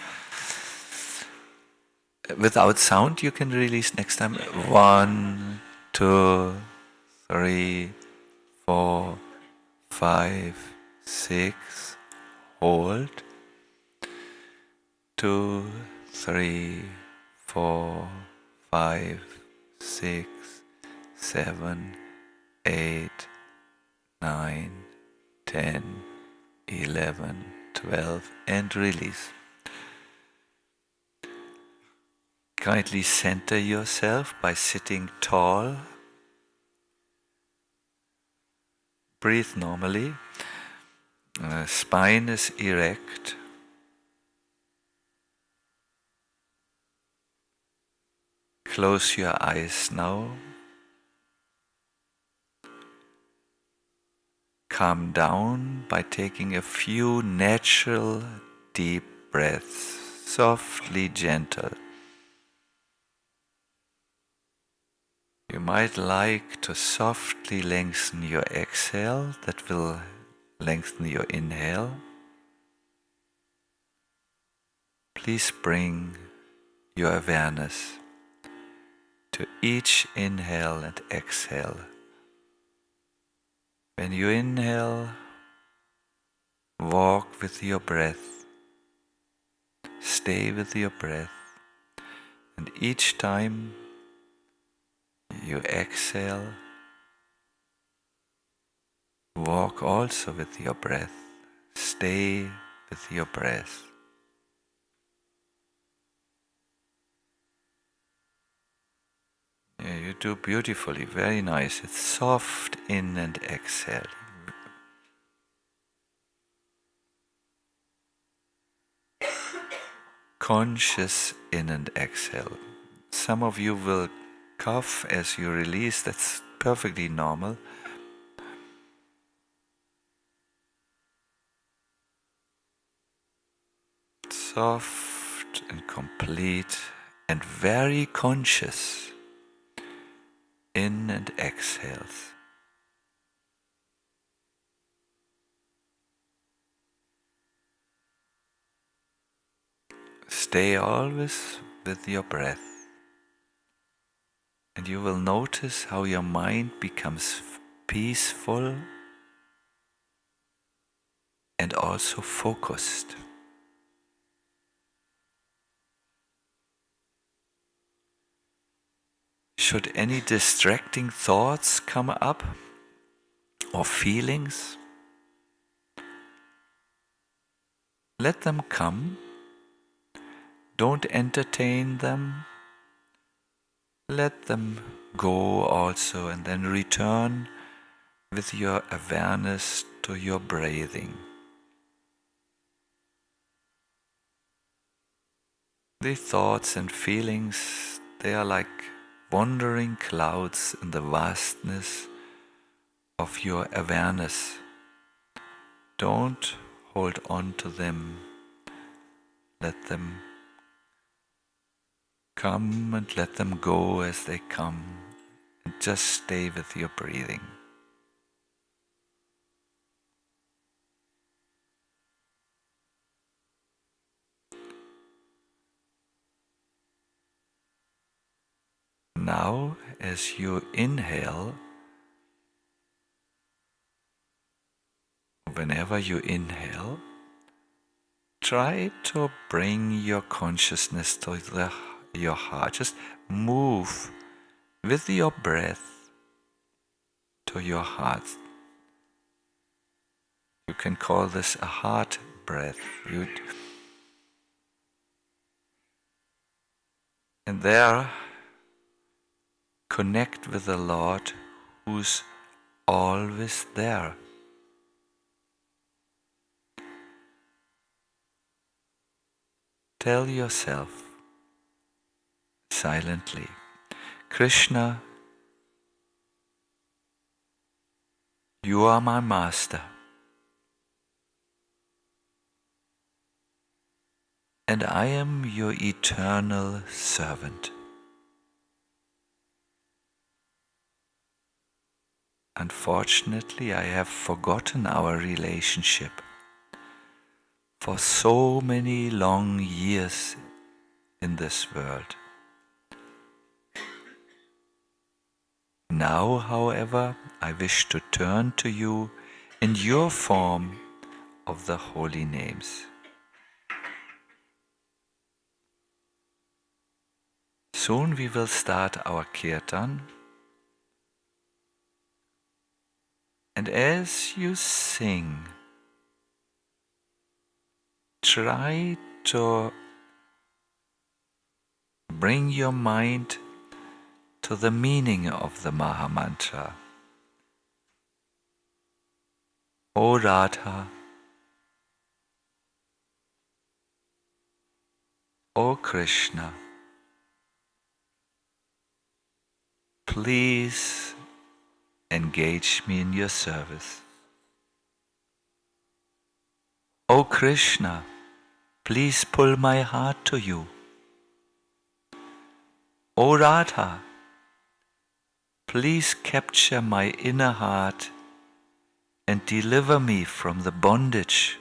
Without sound, you can release next time. 1, 2, 3, 4, 5, 6. Hold. 2, 3, 4, 5, 6, 7, 8, 9, 10, 11, 12, and release. Kindly center yourself by sitting tall. Breathe normally. Spine is erect. Close your eyes now. Calm down by taking a few natural deep breaths, softly gentle. You might like to softly lengthen your exhale, that will lengthen your inhale. Please bring your awareness to each inhale and exhale. When you inhale, walk with your breath, stay with your breath, and each time you exhale, walk also with your breath, stay with your breath. Yeah, you do beautifully, very nice. It's soft in and exhale. Conscious in and exhale. Some of you will cough as you release, that's perfectly normal. Soft and complete and very conscious in and exhales. Stay always with your breath, and you will notice how your mind becomes peaceful and also focused. Should any distracting thoughts come up or feelings, let them come. Don't entertain them. Let them go also, and then return with your awareness to your breathing. The thoughts and feelings, they are like wandering clouds in the vastness of your awareness. Don't hold on to them. Let them come and let them go as they come, and just stay with your breathing. Now, as you inhale, whenever you inhale, try to bring your consciousness to your heart. Just move with your breath to your heart. You can call this a heart breath. And there, connect with the Lord who's always there. Tell yourself silently, Krishna, you are my master, and I am your eternal servant. Unfortunately, I have forgotten our relationship for so many long years in this world. Now, however, I wish to turn to you in your form of the holy names. soon we will start our Kirtan. And as you sing, try to bring your mind to the meaning of the Maha Mantra. O Radha, O Krishna, please engage me in your service. O Krishna, please pull my heart to you. O Radha, please capture my inner heart and deliver me from the bondage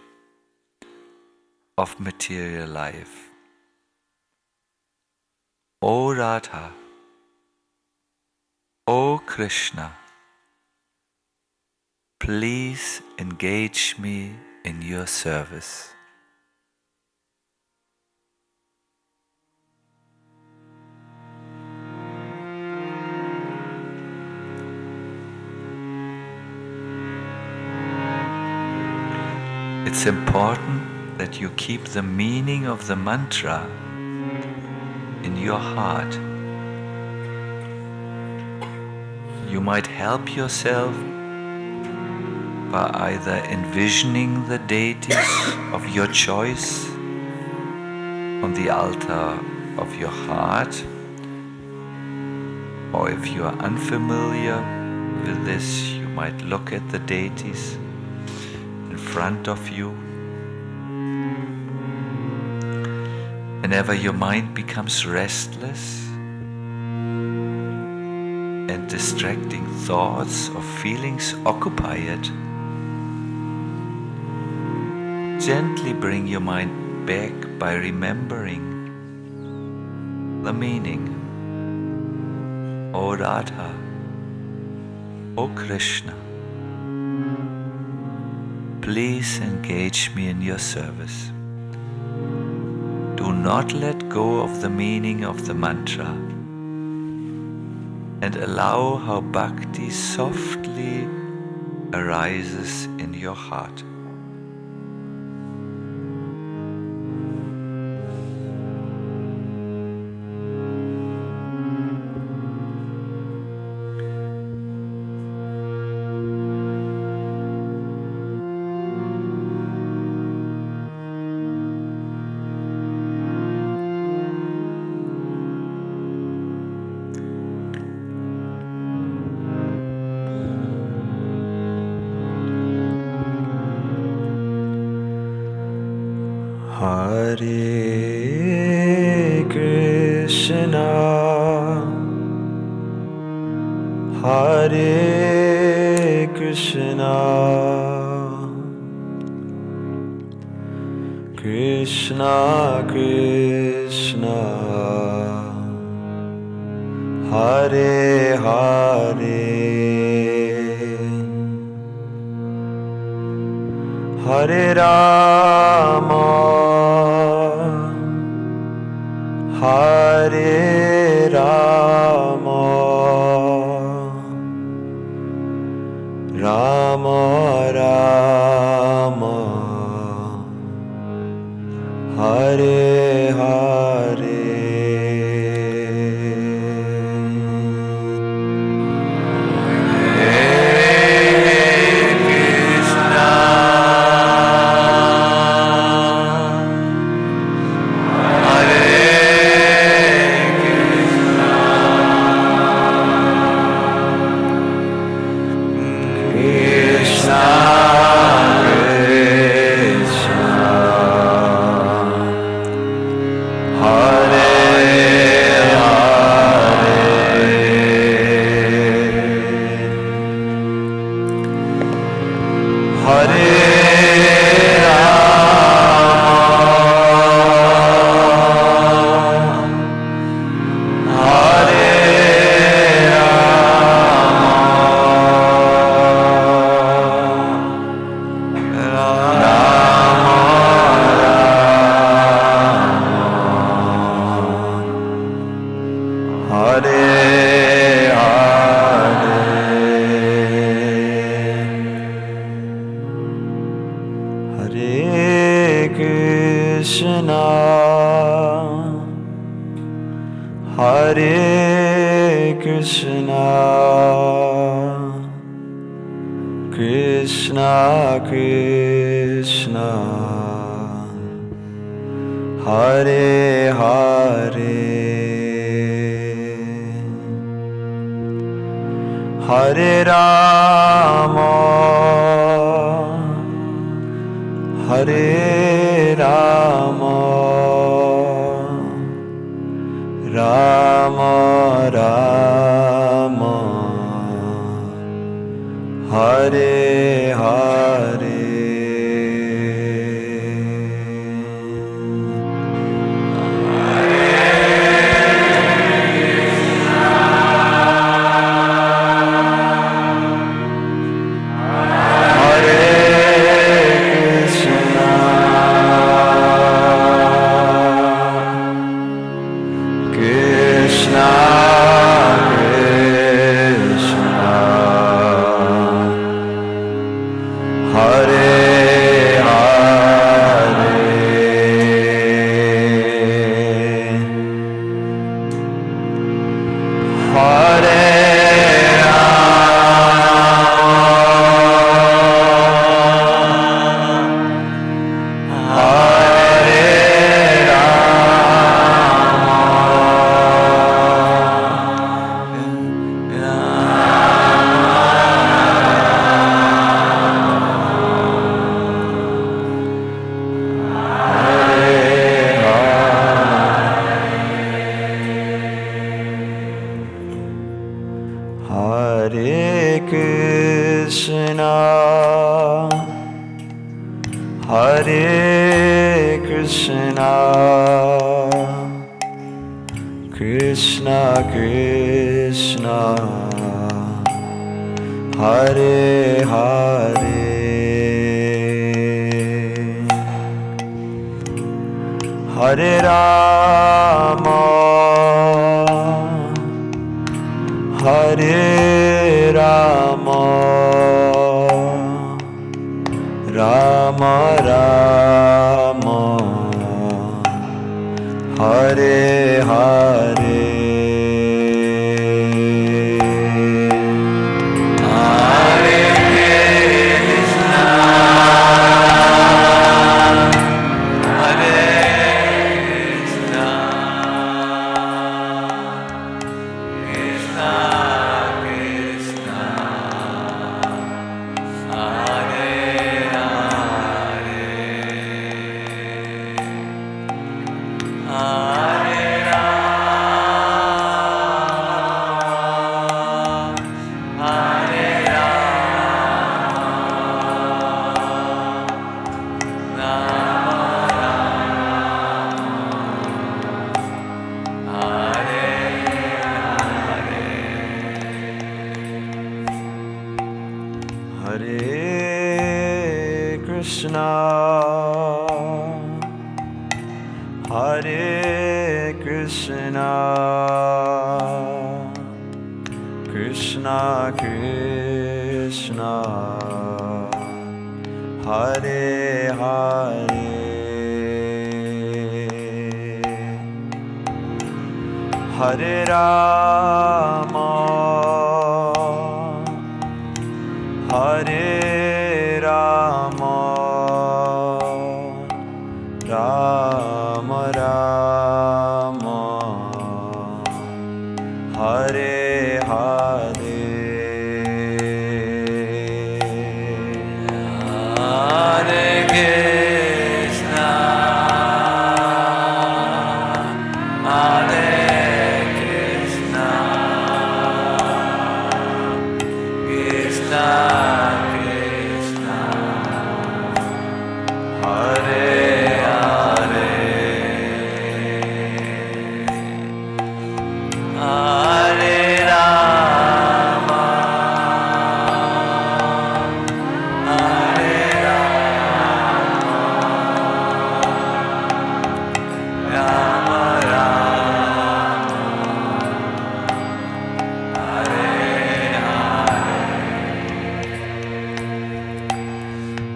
of material life. O Radha, O Krishna, please engage me in your service. It's important that you keep the meaning of the mantra in your heart. You might help yourself by either envisioning the deities of your choice on the altar of your heart, or if you are unfamiliar with this, you might look at the deities in front of you. Whenever your mind becomes restless and distracting thoughts or feelings occupy it, gently bring your mind back by remembering the meaning. O Radha, O Krishna, please engage me in your service. Do not let go of the meaning of the mantra and allow how bhakti softly arises in your heart. Hare Krishna, Hare Krishna, Krishna Krishna, Hare Hare, Hare Rama, Hare Rama, Rama Rama, Hare Hare. Krishna, Hare Krishna, Krishna Krishna, Hare Hare, Hare Rama, Hare Rama, Rama Rama, Hare Hare.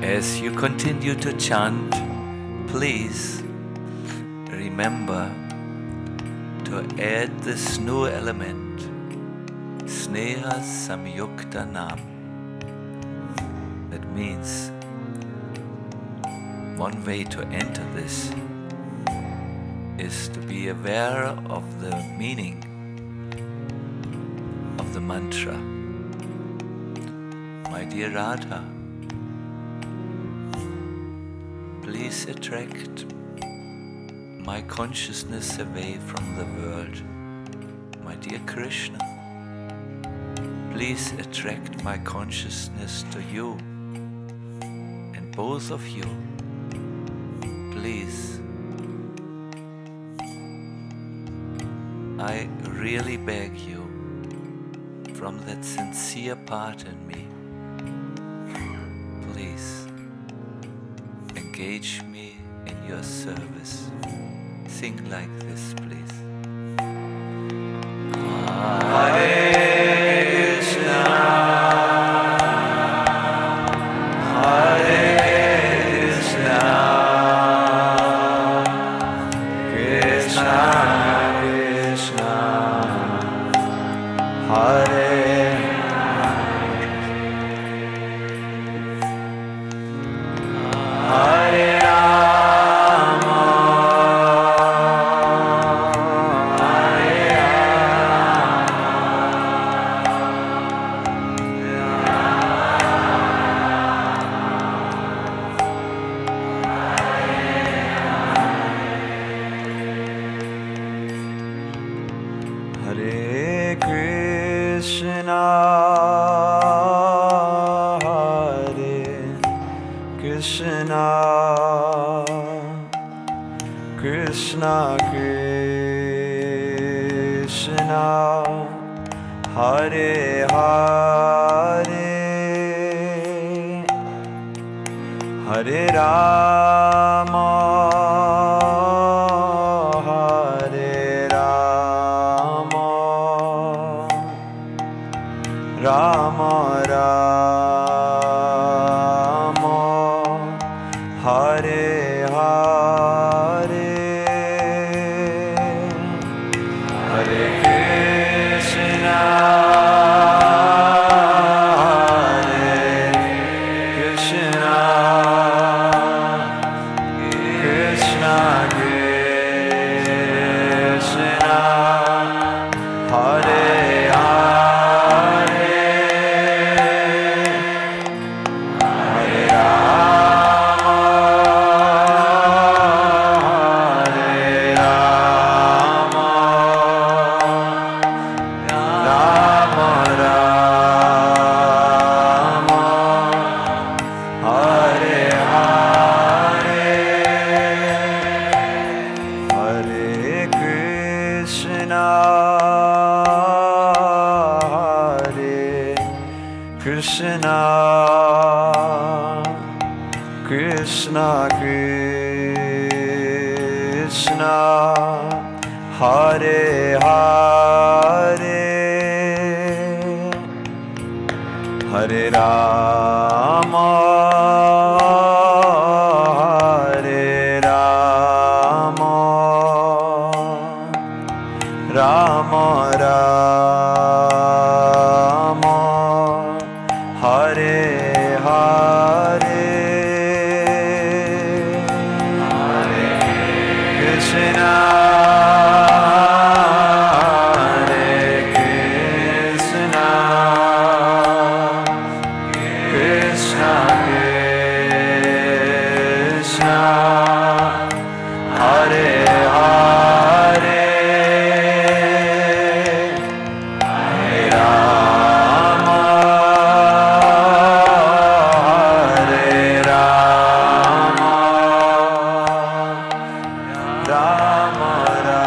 As you continue to chant, please remember to add this new element, sneha samyukta nam. That means one way to enter this is to be aware of the meaning of the mantra. My dear Radha, please attract my consciousness away from the world. My dear Krishna, please attract my consciousness to you. And both of you, please, I really beg you, from that sincere part in me, please engage me in your service. Sing like this, please. Hare Krishna, Hare Krishna, Krishna Krishna, Hare Hare Rama, Hare Krishna, Hare Krishna, Krishna Krishna, Hare Hare, Hare Rama, Hare Rama, Rama Rama, Hare Hare, Hare Krishna, Hare Krishna, Krishna Krishna, Hare Hare, Hare Rama, Hare Rama, Rama Rama, Hare Hare, Hare Krishna, Hare Krishna, Krishna Krishna, Hare Hare, Hare Rama, Hare Rama, Rama Rama, Hare Hare, Hare Krishna, Hare Krishna, Krishna Krishna, Hare Hare, Hare Rama, Hare Rama, Rama Hare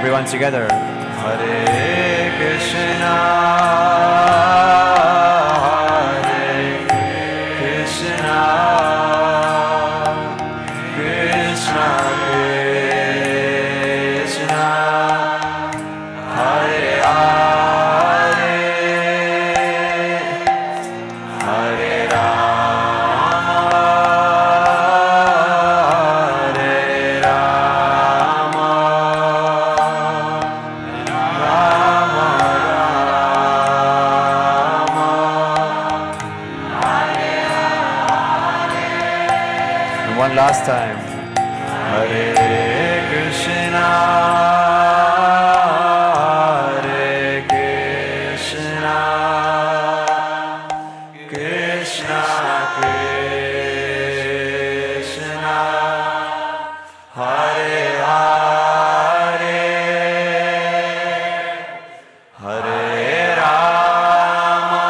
Everyone together. Hare Krishna, Hare Krishna, Krishna Krishna, Hare Hare, Hare Rama, Hare Rama, Rama Rama, and one last time. Hare Krishna, Hare Krishna, Krishna Krishna, Hare Hare, Hare Rama,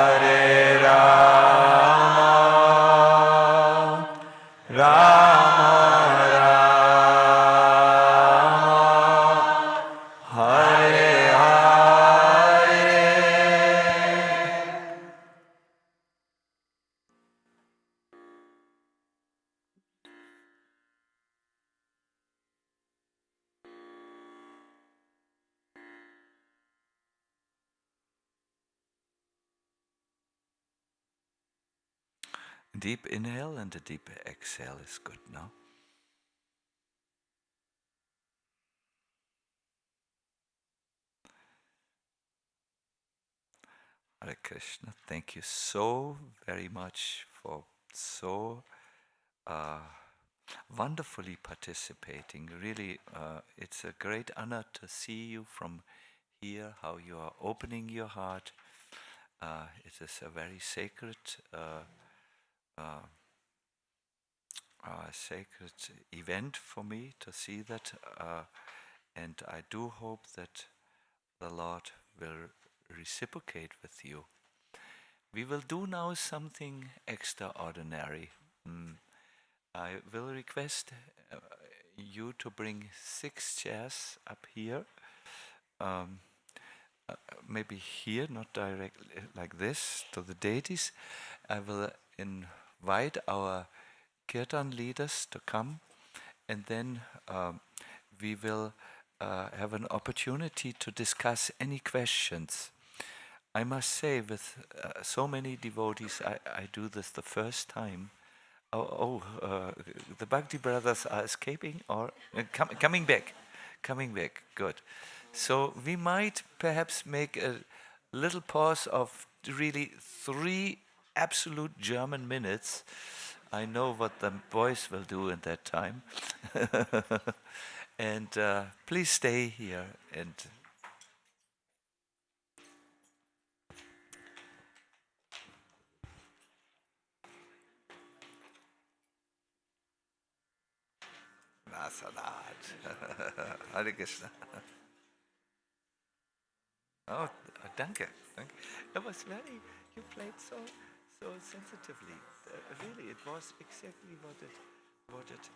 Hare Rama, Rama Rama, Hare Hare. Deep inhale and a deep exhale is good now. Hare Krishna, thank you so very much for so wonderfully participating. Really, it's a great honor to see you from here, how you are opening your heart. It is a very sacred sacred event for me to see that, and I do hope that the Lord will reciprocate with you. We will do now something extraordinary. I will request you to bring 6 chairs up here. Maybe here, not directly like this, to the deities. I will invite our Kirtan leaders to come, and then we will have an opportunity to discuss any questions. I must say, with so many devotees, I do this the first time. The Bhakti brothers are escaping or coming back. Coming back, good. So we might perhaps make a little pause of really 3 absolute German minutes. I know what the boys will do in that time. And please stay here and Nasanat. Hare Krishna. Oh, danke. Danke. It was very, you played so sensitively. Really, it was exactly what it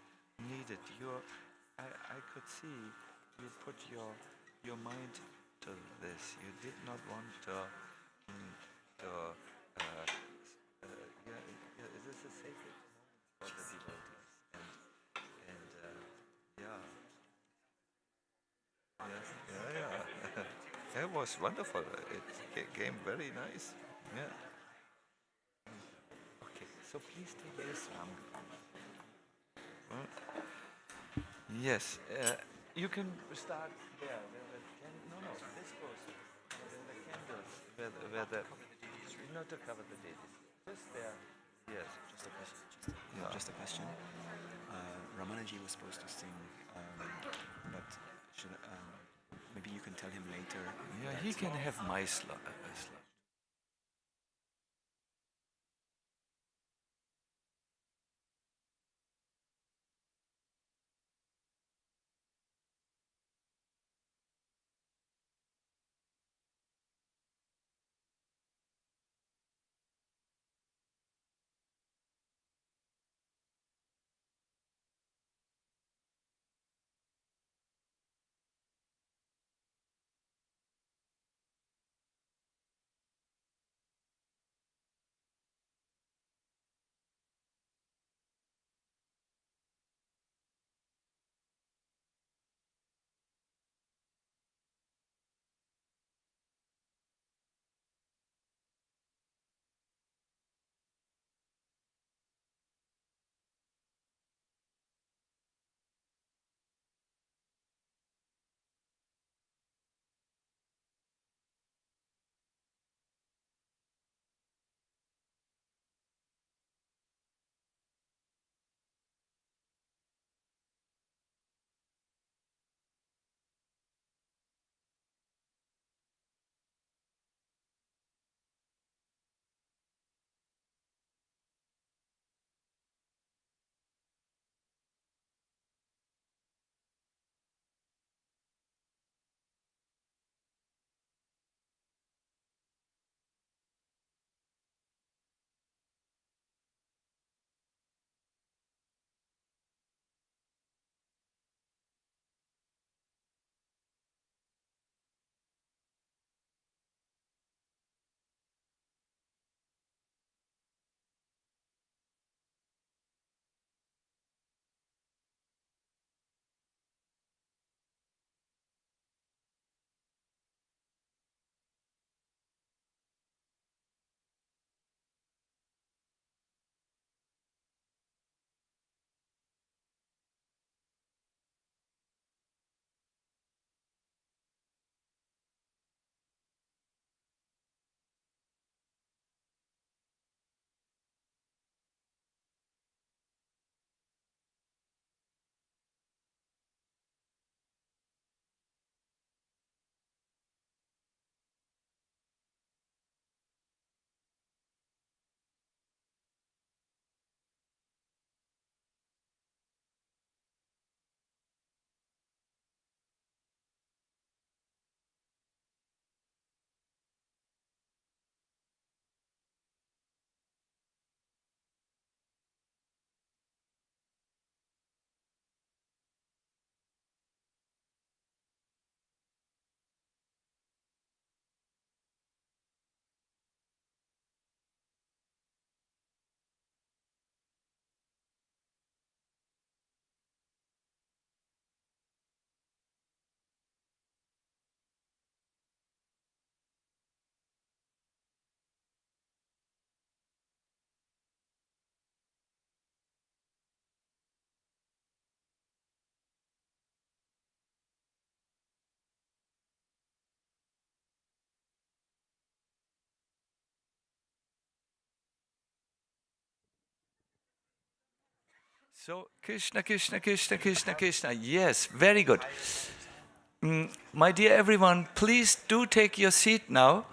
needed. I could see you put your mind to this. You did not want to yeah, this is a sacred moment for the devotees, and was wonderful. It came very nice. Yeah. Okay, so please take this. Yes, you can start there. No, this goes where the candles, where the not to cover the deities, just there. Yes. Just a question. Ramanaji was supposed to sing, but maybe you can tell him later. Yeah, he can have my slot. So Krishna, Krishna, Krishna, Krishna, Krishna. Yes, very good. My dear everyone, please do take your seat now.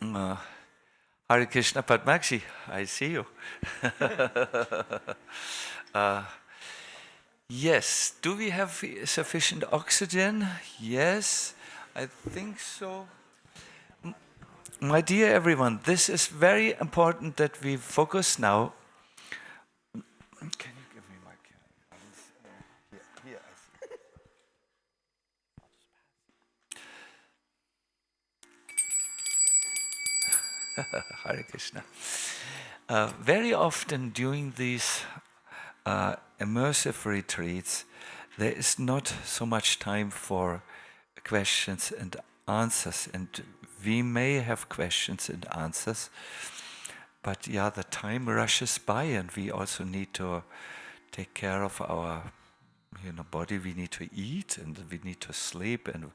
Hare Krishna Padmakshi, I see you. Yes, do we have sufficient oxygen? Yes, I think so. My dear everyone, this is very important that we focus now. Can you give me my camera? Here, I see. Hare Krishna. Very often during these immersive retreats, there is not so much time for questions and answers, and we may have questions and answers, but yeah, the time rushes by, and we also need to take care of our body. We need to eat, and we need to sleep, and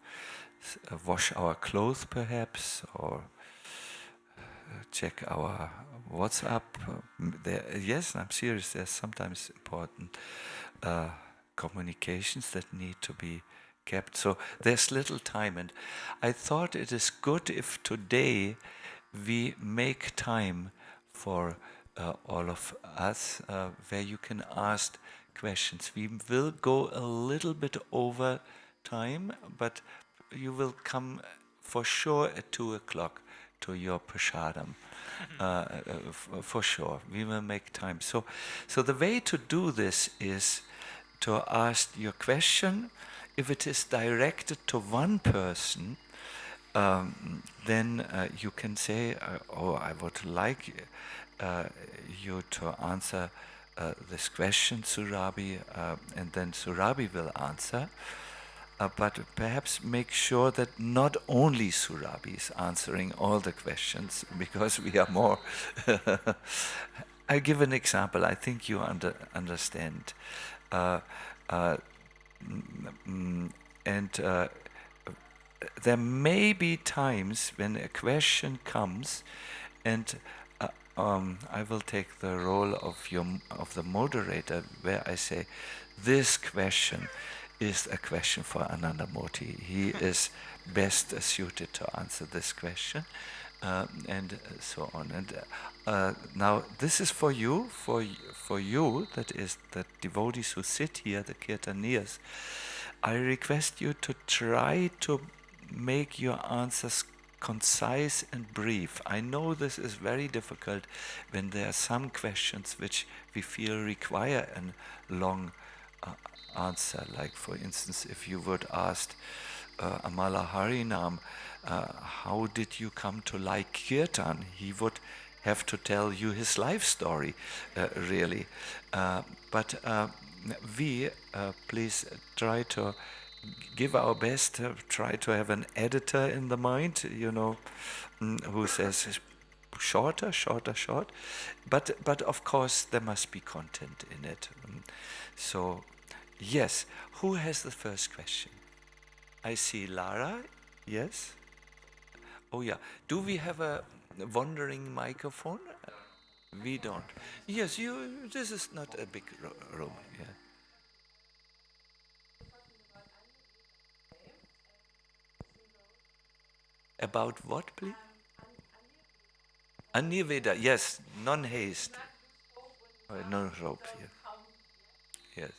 wash our clothes perhaps, or check our WhatsApp. Yes, I'm serious. There's sometimes important communications that need to be kept. So there's little time, and I thought it is good if today we make time for all of us, where you can ask questions. We will go a little bit over time, but you will come for sure at 2 o'clock to your prasadam. For sure, we will make time. So the way to do this is to ask your question. If it is directed to one person, then you can say, "Oh, I would like you to answer this question, Surabhi," and then Surabhi will answer. But perhaps make sure that not only Surabhi is answering all the questions, because we are more. I give an example. I think you understand. And there may be times when a question comes, and I will take the role of the moderator, where I say, this question is a question for Anandamurti. He is best suited to answer this question, and so on. And now this is for you, that is the devotees who sit here, the kirtanias. I request you to try to make your answers concise and brief. I know this is very difficult when there are some questions which we feel require a long answer. Like, for instance, if you would ask Amala Harinam, how did you come to like Kirtan? He would have to tell you his life story, really. But we, please try to give our best, try to have an editor in the mind, who says shorter. But of course there must be content in it. So, yes, who has the first question? I see Lara, yes? Oh yeah, do we have a wandering microphone? We don't. Yes, this is not a big room, yeah. About what, please? Anirveda, yes, non-haste. No rope, yeah. Yes.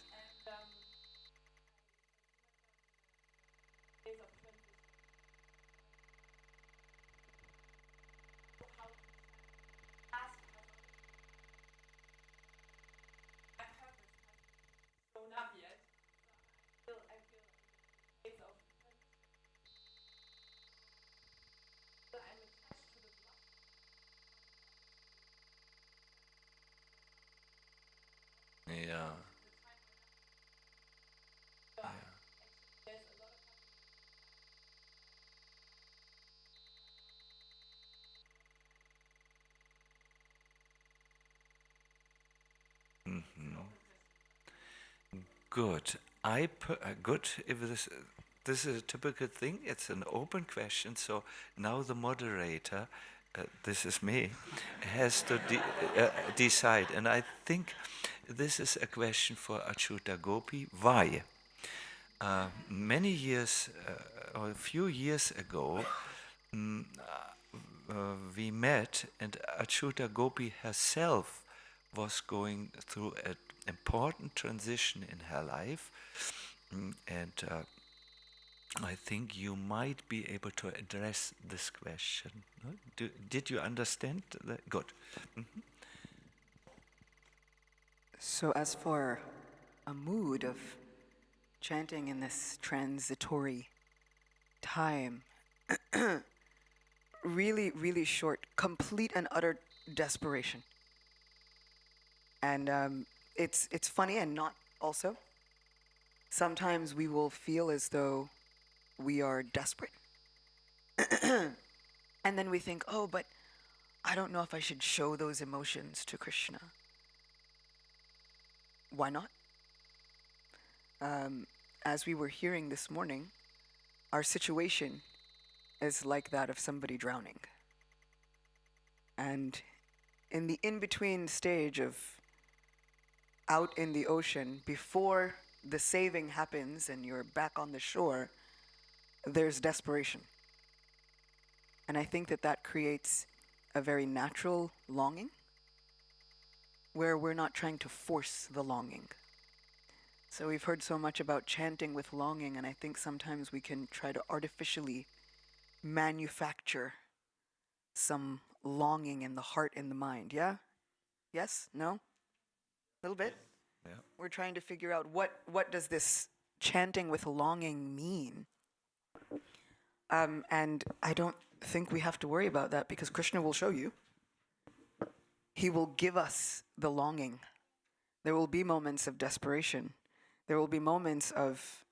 Yeah. Mm-hmm. Good. Good. If this is a typical thing, it's an open question. So now the moderator, this is me, has to decide. And I think this is a question for Achyuta Gopi. Why? Many years, or a few years ago, we met, and Achyuta Gopi herself was going through an important transition in her life, and I think you might be able to address this question. No? Did you understand that? Good. Mm-hmm. So, as for a mood of chanting in this transitory time, really, really short, complete and utter desperation. And it's funny and not also. sometimes we will feel as though we are desperate. And then we think, oh, but I don't know if I should show those emotions to Krishna. Why not? As we were hearing this morning, our situation is like that of somebody drowning. And in the in-between stage of out in the ocean, before the saving happens and you're back on the shore, there's desperation. And I think that that creates a very natural longing where we're not trying to force the longing. So we've heard so much about chanting with longing, and I think sometimes we can try to artificially manufacture some longing in the heart and the mind. Yeah? Yes? No? A little bit? Yeah. We're trying to figure out what does this chanting with longing mean? And I don't think we have to worry about that because Krishna will show you. He will give us the longing. There will be moments of desperation. There will be moments of,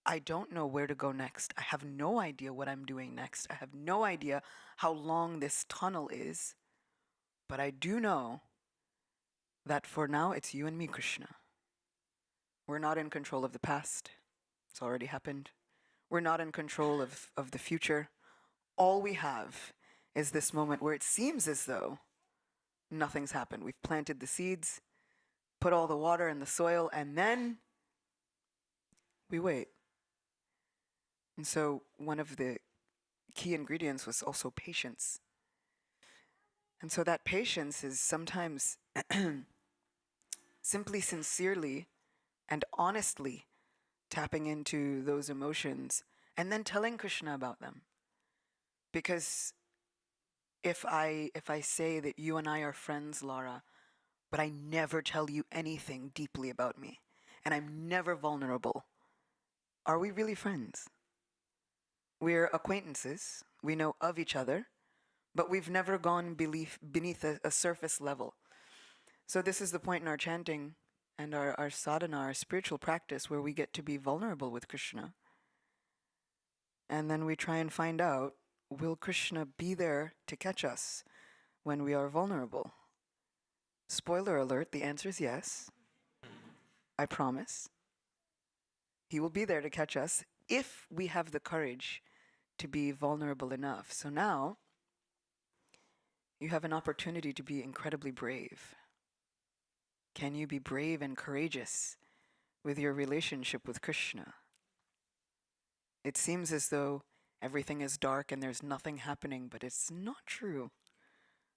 I don't know where to go next. I have no idea what I'm doing next. I have no idea how long this tunnel is. But I do know that for now it's you and me, Krishna. We're not in control of the past. It's already happened. We're not in control of the future. All we have is this moment where it seems as though nothing's happened. We've planted the seeds, put all the water in the soil, and then we wait. And so one of the key ingredients was also patience. And so that patience is sometimes simply sincerely and honestly tapping into those emotions and then telling Krishna about them. Because if I say that you and I are friends, Lara, but I never tell you anything deeply about me, and I'm never vulnerable, are we really friends? We're acquaintances. We know of each other, but we've never gone beneath a surface level. So this is the point in our chanting and our sadhana, our spiritual practice, where we get to be vulnerable with Krishna. And then we try and find out, will Krishna be there to catch us when we are vulnerable? Spoiler alert, the answer is yes. I promise. He will be there to catch us if we have the courage to be vulnerable enough. So now, you have an opportunity to be incredibly brave. Can you be brave and courageous with your relationship with Krishna? It seems as though everything is dark and there's nothing happening, but it's not true.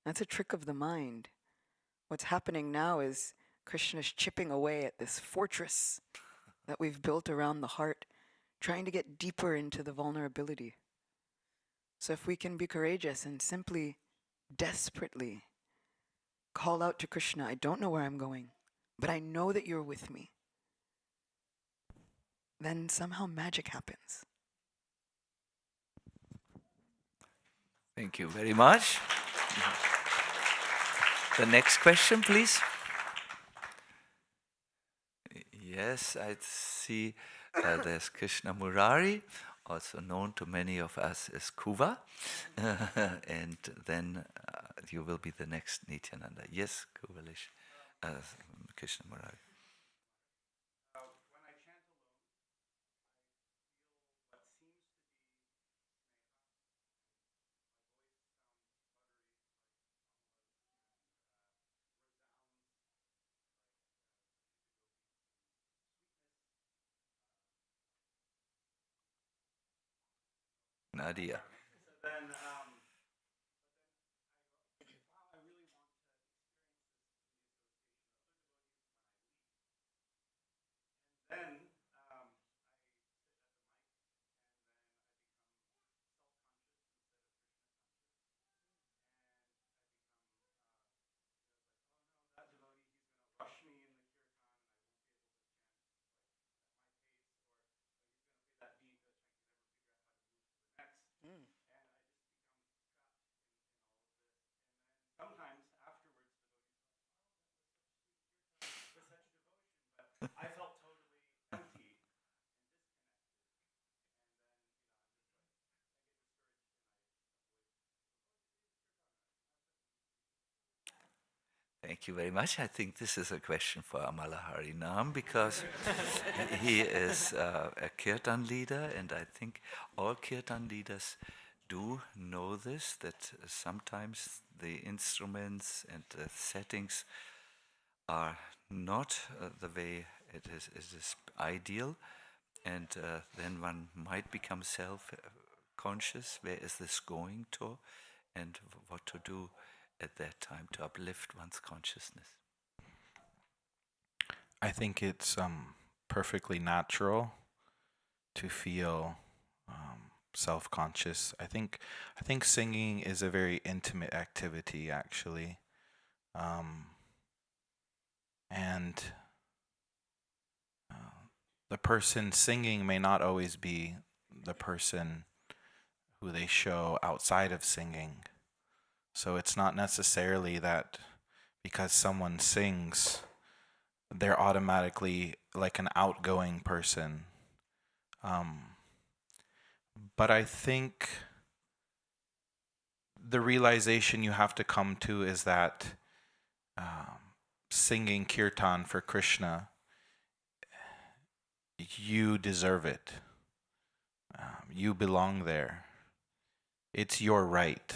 That's a trick of the mind. What's happening now is Krishna's chipping away at this fortress that we've built around the heart, trying to get deeper into the vulnerability. So if we can be courageous and simply, desperately call out to Krishna, I don't know where I'm going, but I know that you're with me, then somehow magic happens. Thank you very much. The next question, please. Yes, I see there's Krishna Murari, also known to many of us as Kuva. And then you will be the next Nityananda. Yes, Kuvalish, Krishna Murari. Nadia. Thank you very much. I think this is a question for Amala Harinam because he is a Kirtan leader, and I think all Kirtan leaders do know this, that sometimes the instruments and the settings are not the way it is ideal, and then one might become self-conscious. Where is this going to, and what to do at that time to uplift one's consciousness? I think it's perfectly natural to feel self-conscious. I think singing is a very intimate activity, actually, and the person singing may not always be the person who they show outside of singing. So it's not necessarily that because someone sings, they're automatically like an outgoing person. But I think the realization you have to come to is that singing kirtan for Krishna, you deserve it. You belong there. It's your right.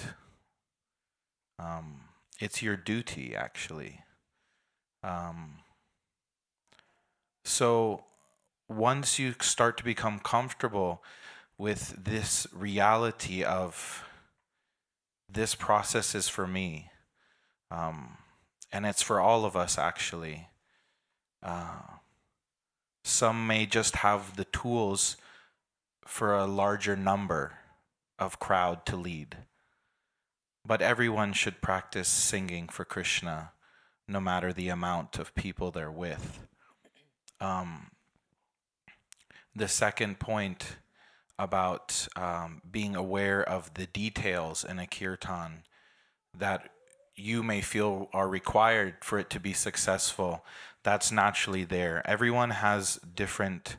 It's your duty, actually. So once you start to become comfortable with this reality of this process is for me, and it's for all of us, actually. Some may just have the tools for a larger number of crowd to lead. But everyone should practice singing for Krishna, no matter the amount of people they're with. The second point about being aware of the details in a kirtan that you may feel are required for it to be successful, that's naturally there. Everyone has different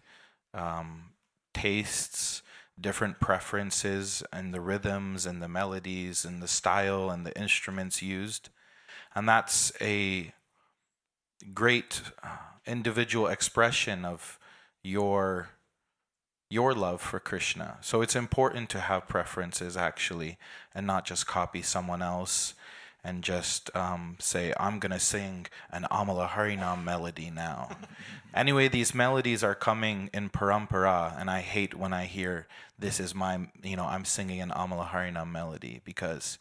tastes, different preferences, and the rhythms and the melodies and the style and the instruments used. And that's a great individual expression of your love for Krishna. So it's important to have preferences, actually, and not just copy someone else and just say, I'm going to sing an Amala Harinam melody now. Anyway, these melodies are coming in parampara, and I hate when I hear this is my, I'm singing an Amala Harinam melody, because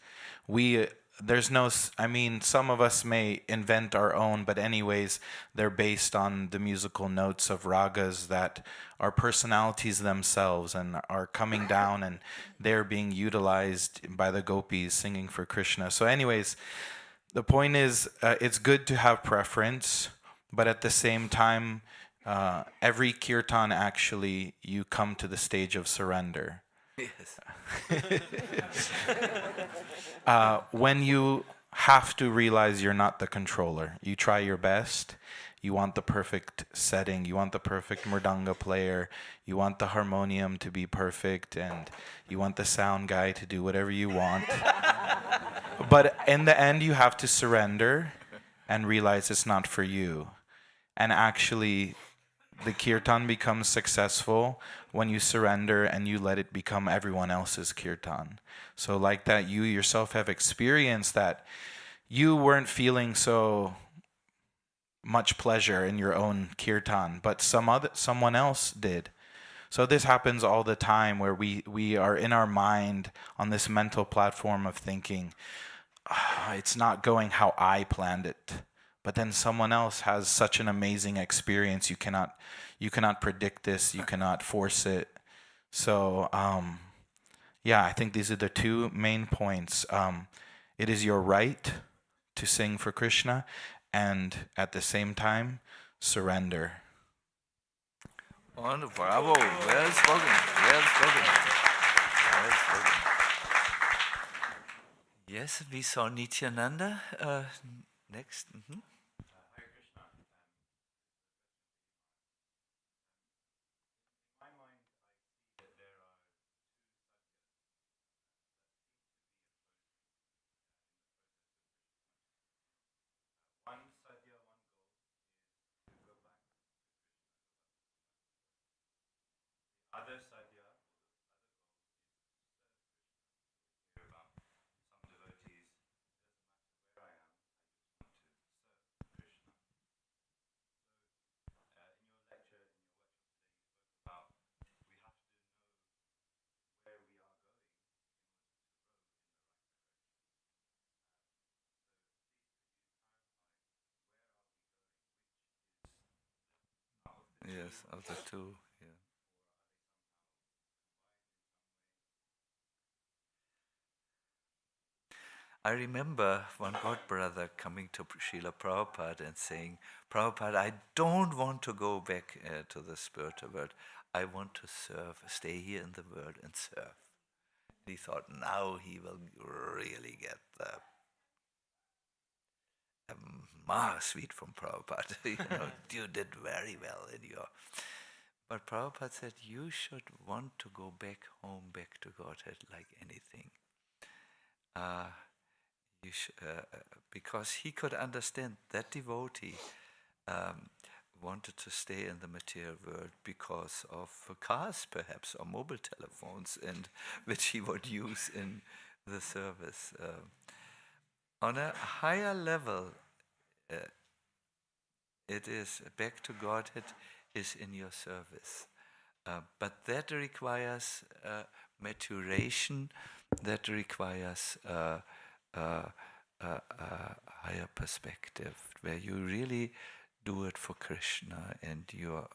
there's no, some of us may invent our own, but anyways, they're based on the musical notes of ragas that are personalities themselves and are coming down, and they're being utilized by the gopis singing for Krishna. So anyways, the point is, it's good to have preference, but at the same time, every kirtan, actually, you come to the stage of surrender. Yes. When you have to realize you're not the controller. You try your best. You want the perfect setting. You want the perfect mridanga player. You want the harmonium to be perfect, and you want the sound guy to do whatever you want. But in the end, you have to surrender and realize it's not for you. And actually, the kirtan becomes successful when you surrender and you let it become everyone else's kirtan. So like that, you yourself have experienced that you weren't feeling so much pleasure in your own kirtan, but someone else did. So this happens all the time, where we are in our mind on this mental platform of thinking, it's not going how I planned it. But then someone else has such an amazing experience. You cannot predict this. You cannot force it. So, I think these are the two main points. It is your right to sing for Krishna, and at the same time, surrender. Wonderful. Bravo. Well spoken. Well spoken. Well spoken. Yes, we saw Nityananda next. Mm-hmm. One Yes, of the two. Yeah. I remember one god brother coming to Srila Prabhupada and saying, Prabhupada, I don't want to go back to the spiritual world. I want to serve, stay here in the world and serve. And he thought now he will really get the Maha sweet from Prabhupada. You did very well in your... But Prabhupada said, you should want to go back home, back to Godhead like anything. Because he could understand that devotee wanted to stay in the material world because of cars, perhaps, or mobile telephones, and which he would use in the service. On a higher level, it is back to Godhead is in your service. But that requires maturation, that requires a higher perspective, where you really do it for Krishna and you're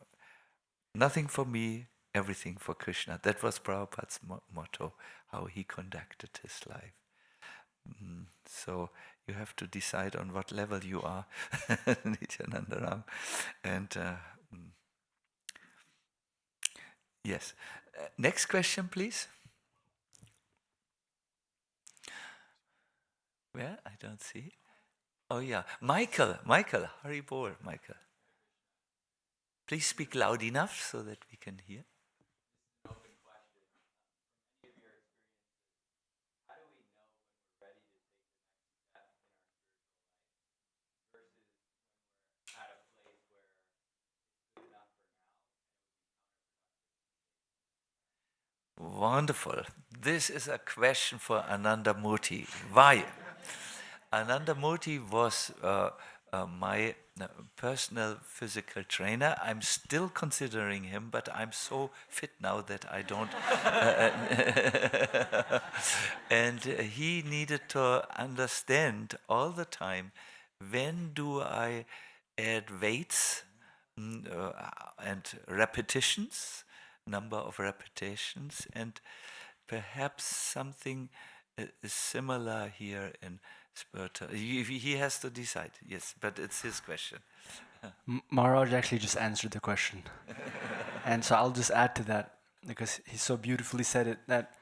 nothing for me, everything for Krishna. That was Prabhupada's motto, how he conducted his life. So you have to decide on what level you are, Nityanandaram. And yes. Next question, please. Where? I don't see. Oh yeah, Michael, Hari Bol, Michael. Please speak loud enough so that we can hear. Wonderful. This is a question for Ananda Murthy. Why? Ananda Murthy was my personal physical trainer. I'm still considering him, but I'm so fit now that I don't. And he needed to understand all the time, when do I add weights and repetitions, number of repetitions, and perhaps something is similar here in spiritual. He has to decide, yes, but it's his question. Maharaj actually just answered the question. And so I'll just add to that, because he so beautifully said it, that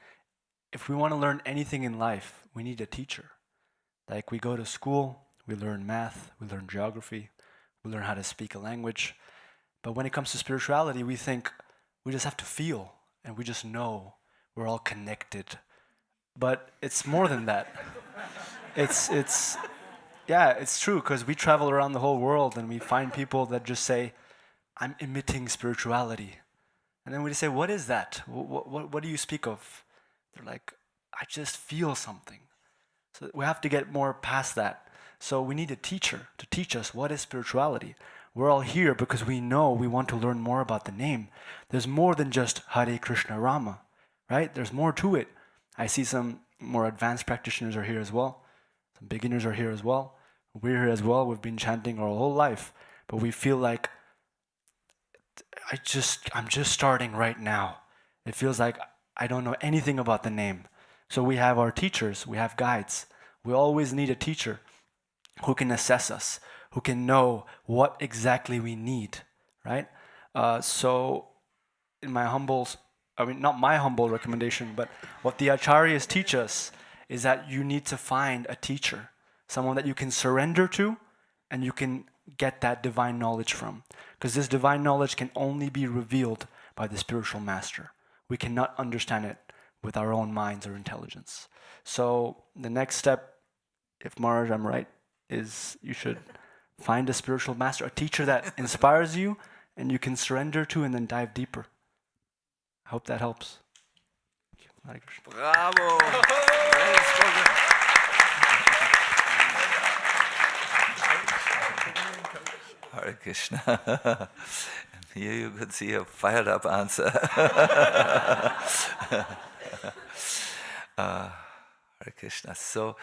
if we want to learn anything in life, we need a teacher. Like, we go to school, we learn math, we learn geography, we learn how to speak a language. But when it comes to spirituality, we think we just have to feel, and we just know we're all connected. But it's more than that. It's true, because we travel around the whole world and we find people that just say, I'm emitting spirituality. And then we say, what is that? What do you speak of? They're like, I just feel something. So we have to get more past that. So we need a teacher to teach us what is spirituality. We're all here because we know we want to learn more about the name. There's more than just Hare Krishna Rama, right? There's more to it. I see some more advanced practitioners are here as well. Some beginners are here as well. We're here as well. We've been chanting our whole life, but we feel like I'm just starting right now. It feels like I don't know anything about the name. So we have our teachers, we have guides. We always need a teacher who can assess us, who can know what exactly we need, right? So in my not my humble recommendation, but what the acharyas teach us is that you need to find a teacher, someone that you can surrender to and you can get that divine knowledge from. Because this divine knowledge can only be revealed by the spiritual master. We cannot understand it with our own minds or intelligence. So the next step, if Maharaj, I'm right, is you should find a spiritual master, a teacher that inspires you and you can surrender to and then dive deeper. I hope that helps. Hare Krishna. Bravo! Well spoken. Hare Krishna. Here you could see a fired up answer. Hare Krishna. So,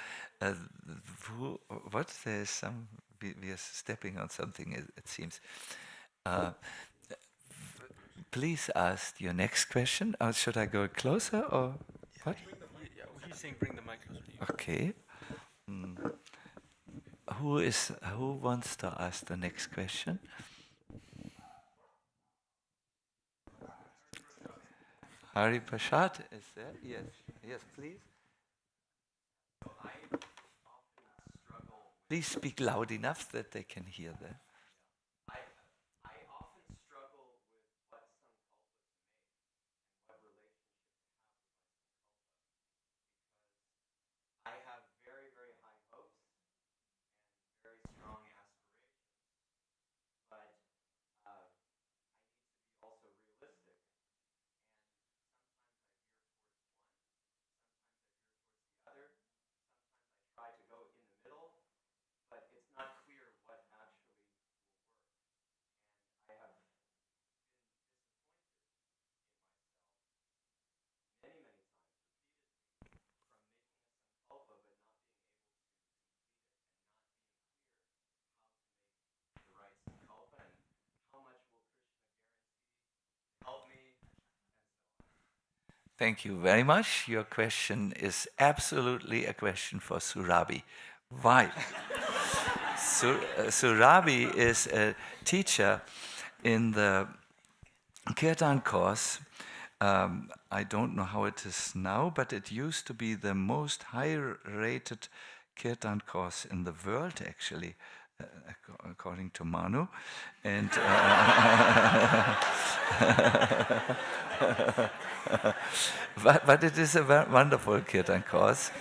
what? There's some. We are stepping on something. It seems. please ask your next question. Or should I go closer or what? He's saying bring the mic closer to you. Okay. Who wants to ask the next question? Hari Prasad is there? Yes. Yes, please. Please speak loud enough that they can hear that. I often struggle with what sankalpas make and what relationship to have with my sankalpa, because I have very, very high hopes and very strong aspirations, but I need to be also realistic. And sometimes I veer towards one, sometimes I veer towards the other, sometimes I try to go in the middle, but it's not clear what actually will work. And I have been disappointed in myself many, many times, repeatedly, from making a sankalpa but not being able to complete it, and not being clear how to make the right sankalpa and how much will Krishna guarantee to help me, and so on. Thank you very much. Your question is absolutely a question for Surabhi. Why? Surabhi is a teacher in the Kirtan course. I don't know how it is now, but it used to be the most high-rated Kirtan course in the world, actually, according to Manu. And but it is a wonderful Kirtan course.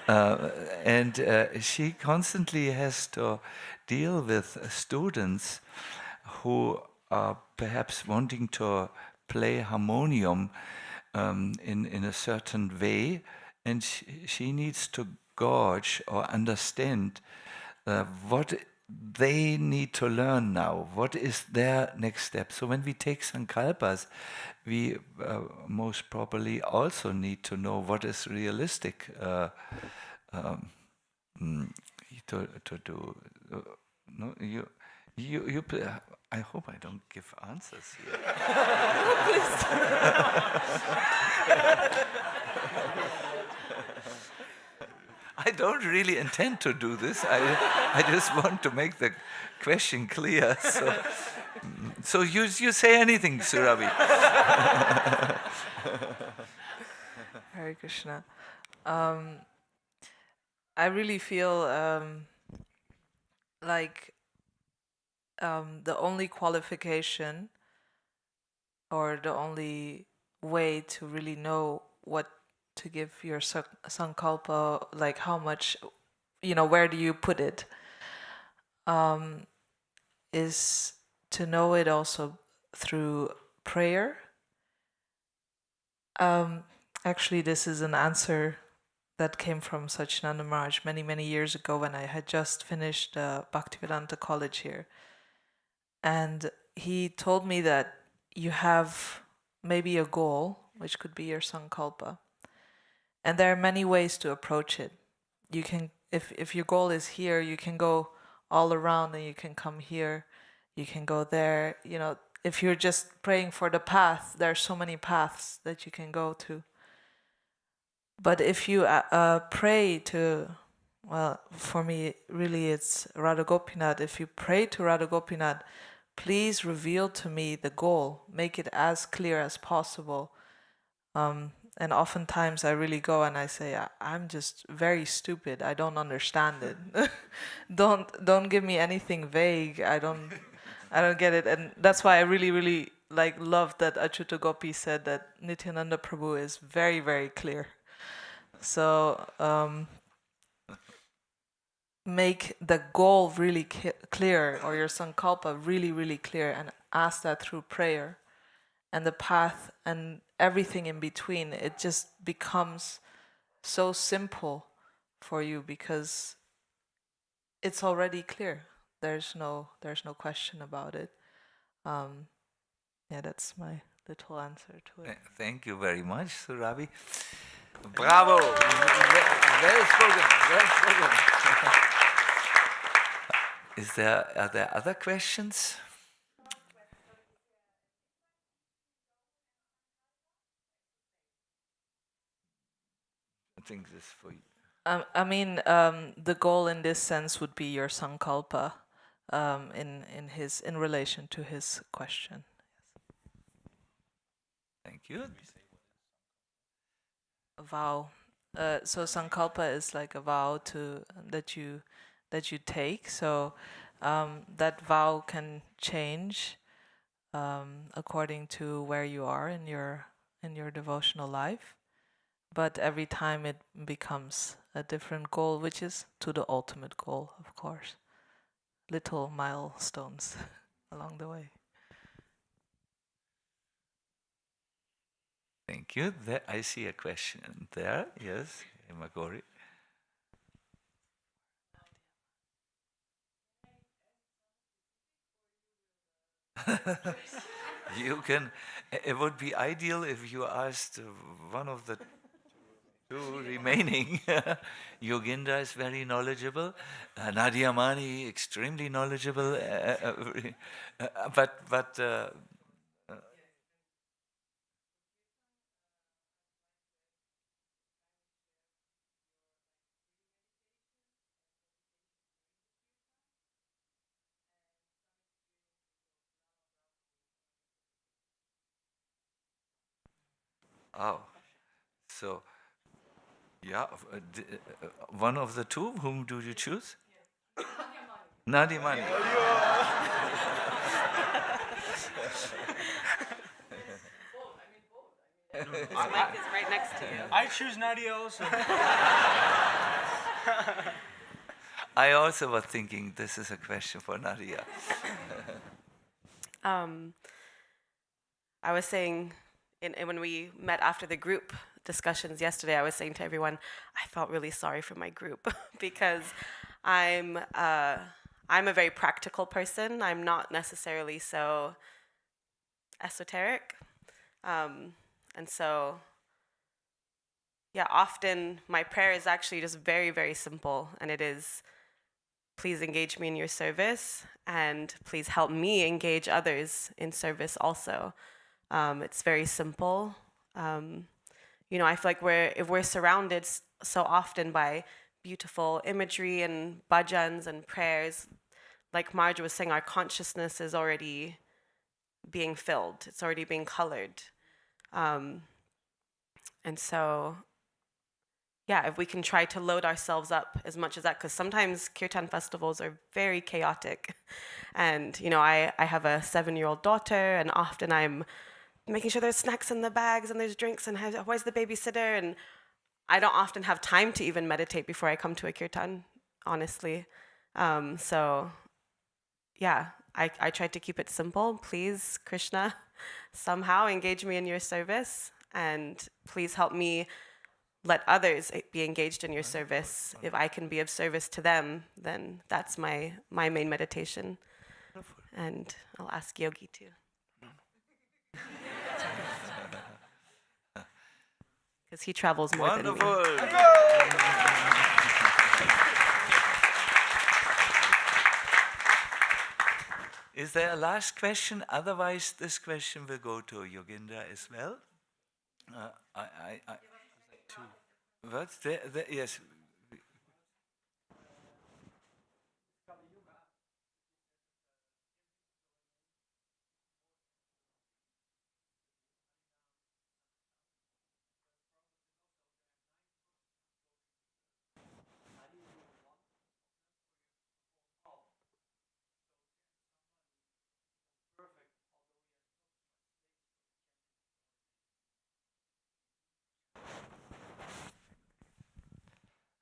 And she constantly has to deal with students who are perhaps wanting to play harmonium in a certain way, and she needs to gauge or understand what they need to learn now. What is their next step? So when we take sankalpas, we most probably also need to know what is realistic to do. No, you. I hope I don't give answers here. I don't really intend to do this. I just want to make the question clear. So you say anything, Surabhi. Hare Krishna. I really feel like the only qualification or the only way to really know what to give your sankalpa, like how much, where do you put it, is to know it also through prayer. Actually, this is an answer that came from Sacinandana Maharaj many, many years ago when I had just finished Bhaktivedanta college here. And he told me that you have maybe a goal, which could be your sankalpa. And there are many ways to approach it. You can, if your goal is here, you can go all around and you can come here, you can go there. If you're just praying for the path, there are so many paths that you can go to. But if you pray to, well, for me, really it's Radha Gopinath. If you pray to Radha Gopinath, please reveal to me the goal. Make it as clear as possible. And oftentimes I really go and I say, I'm just very stupid. I don't understand it. Don't give me anything vague. I don't get it. And that's why I really, really love that Achyuta Gopi said that Nityananda Prabhu is very, very clear. So make the goal really clear, or your sankalpa really, really clear, and ask that through prayer. And the path and everything in between, it just becomes so simple for you because it's already clear. There's no question about it. That's my little answer to it. Thank you very much, Surabhi. Bravo! Well spoken. Well spoken. Are there other questions? think this for you. I mean, the goal in this sense would be your sankalpa, in relation to his question. Thank you. A vow. So sankalpa is like a vow that you take. So that vow can change according to where you are in your devotional life. But every time it becomes a different goal, which is to the ultimate goal, of course. Little milestones along the way. Thank you. There, I see a question there. Yes, Magori. You can. It would be ideal if you asked one of the two remaining. Yoginda is very knowledgeable. Nadia Mani, extremely knowledgeable. But oh, so yeah, one of the two. Whom do you choose? Nadia Mani. His mic is right next to you. I choose Nadia also. I also was thinking this is a question for Nadia. I was saying, when we met after the group discussions yesterday, I was saying to everyone, I felt really sorry for my group because I'm a very practical person. I'm not necessarily so esoteric. And so, yeah, often my prayer is actually just very, very simple. And it is, please engage me in your service and please help me engage others in service also. It's very simple. You know, I feel like if we're surrounded so often by beautiful imagery and bhajans and prayers, like Marge was saying, our consciousness is already being filled. It's already being colored. And so, yeah, if we can try to load ourselves up as much as that, because sometimes kirtan festivals are very chaotic. And, you know, I have a 7-year-old daughter, and often I'm making sure there's snacks in the bags and there's drinks and where's the babysitter? And I don't often have time to even meditate before I come to a kirtan, honestly. So, yeah, I tried to keep it simple. Please, Krishna, somehow engage me in your service, and please help me let others be engaged in your service. If I can be of service to them, then that's my main meditation. And I'll ask Yogi too. Because he travels more than me. Is there a last question? Otherwise, this question will go to Yoginda as well. What? Yes.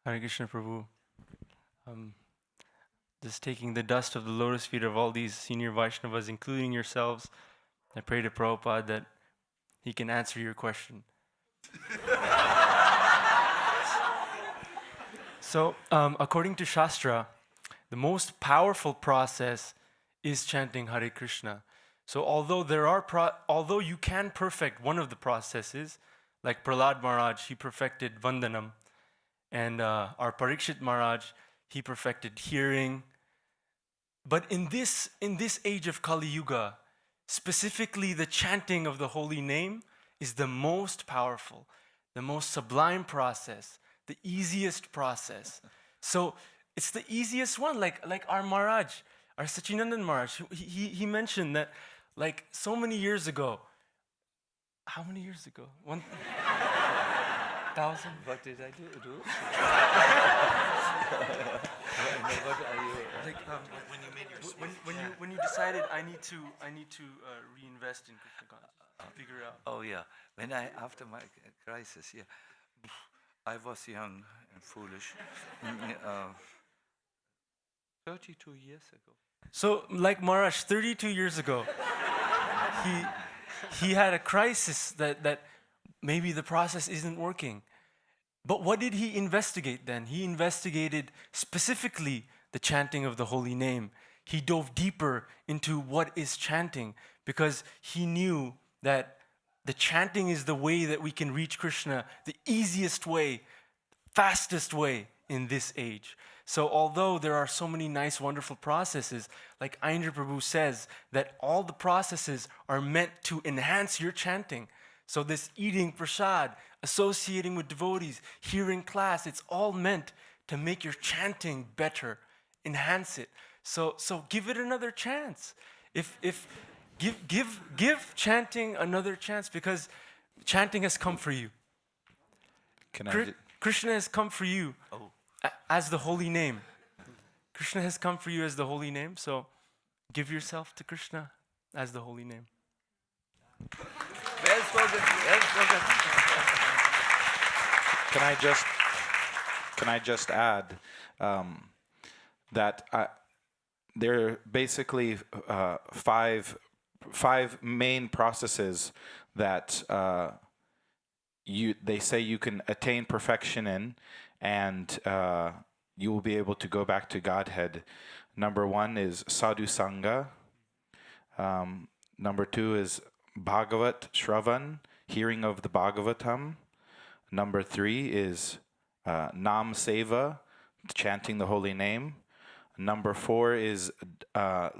Hare Krishna Prabhu. Just taking the dust of the lotus feet of all these senior Vaishnavas, including yourselves, I pray to Prabhupada that he can answer your question. So, according to Shastra, the most powerful process is chanting Hare Krishna. So, although you can perfect one of the processes, like Prahlad Maharaj, he perfected Vandanam, and our Parikshit Maharaj, he perfected hearing. But in this age of Kali Yuga, specifically the chanting of the holy name is the most powerful, the most sublime process the easiest process. So it's the easiest one, like our Maharaj, our Sacinandana Maharaj, he mentioned that like so many years ago. How many years ago? 1,000? What did I do? What are you? Like when you made your when you decided I need to reinvest in Krishna consciousness, figure out. Oh yeah, when I after my crisis, yeah, I was young and foolish. 32 years ago. So like Maharaj, 32 years ago, he had a crisis that maybe the process isn't working. But what did he investigate then? He investigated specifically the chanting of the holy name. He dove deeper into what is chanting because he knew that the chanting is the way that we can reach Krishna, the easiest way, fastest way in this age. So although there are so many nice, wonderful processes, like Ayendra Prabhu says, that all the processes are meant to enhance your chanting. So this eating prasad, associating with devotees, hearing class, it's all meant to make your chanting better, enhance it. So give it another chance. Give chanting another chance because chanting has come for you. Krishna has come for you as the holy name. Krishna has come for you as the holy name. So give yourself to Krishna as the holy name. Well spoken. Well spoken. Can I just add that there are basically five main processes that they say you can attain perfection in, and you will be able to go back to Godhead. Number 1 is sadhu sangha. Number 2 is Bhagavat Shravan, hearing of the Bhagavatam. Number 3 is Nam Seva, chanting the holy name. Number 4 is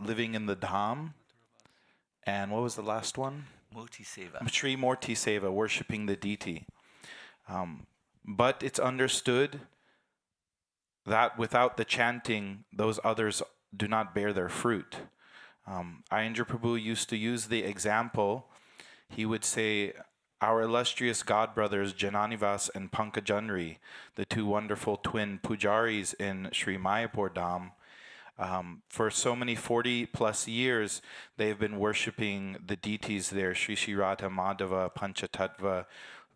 living in the Dham. And what was the last one? Murti Seva. Sri Murti Seva, worshipping the deity. But it's understood that without the chanting, those others do not bear their fruit. Ayendra Prabhu used to use the example. He would say, our illustrious godbrothers Jananivas and Pankajanri, the two wonderful twin pujaris in Sri Mayapur Dham, for so many 40 plus years, they've been worshipping the deities there, Sri Sri Radha Madhava, Panchatattva,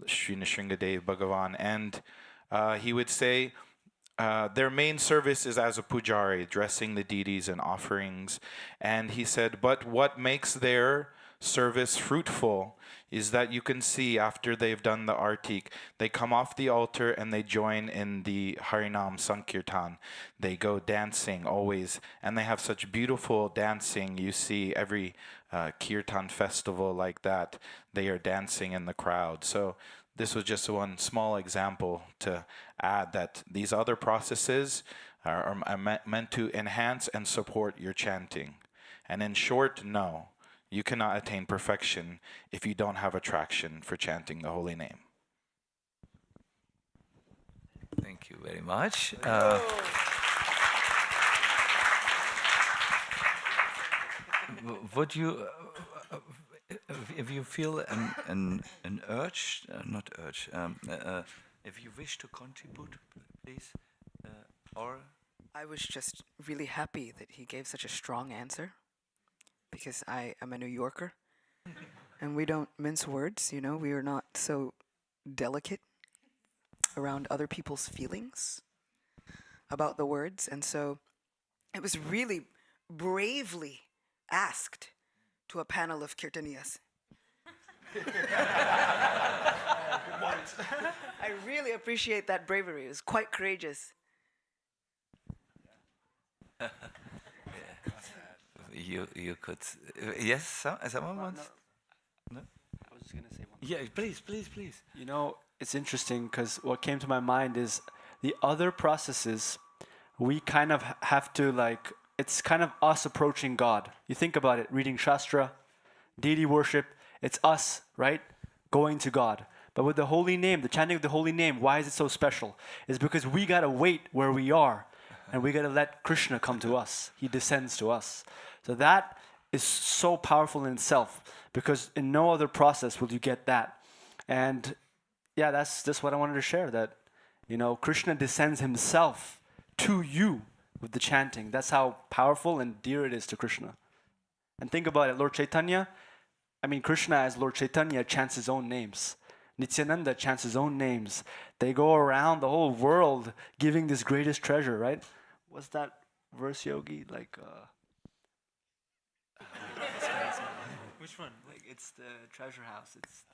Sri Nrsingadev Bhagavan. And he would say, their main service is as a pujari, dressing the deities and offerings. And he said, but what makes their service fruitful is that you can see after they've done the artik, they come off the altar and they join in the Harinam Sankirtan. They go dancing always, and they have such beautiful dancing. You see every Kirtan festival like that, they are dancing in the crowd. So this was just one small example to add that these other processes are meant to enhance and support your chanting. And in short, no. You cannot attain perfection if you don't have attraction for chanting the holy name. Thank you very much. Would you, if you feel an urge, not urge, if you wish to contribute, please, or? I was just really happy that he gave such a strong answer, because I am a New Yorker, and we don't mince words, you know, we are not so delicate around other people's feelings about the words, and so it was really bravely asked to a panel of Kirtaniyas. I really appreciate that bravery. It was quite courageous. You could, yes, someone wants? No? I was just going to say one. Yeah, please. You know, it's interesting because what came to my mind is the other processes, we kind of have to like, it's kind of us approaching God. You think about it, reading Shastra, deity worship, it's us, right? Going to God. But with the holy name, the chanting of the holy name, why is it so special? It's because we gotta wait where we are, and we gotta let Krishna come to us. He descends to us. So that is so powerful in itself, because in no other process will you get that. And yeah, that's just what I wanted to share, that, you know, Krishna descends himself to you with the chanting. That's how powerful and dear it is to Krishna. And think about it, Lord Chaitanya, I mean, Krishna as Lord Chaitanya chants his own names. Nityananda chants his own names. They go around the whole world giving this greatest treasure, right? What's that verse, Yogi? Like, Which one? like it's the treasure house. It's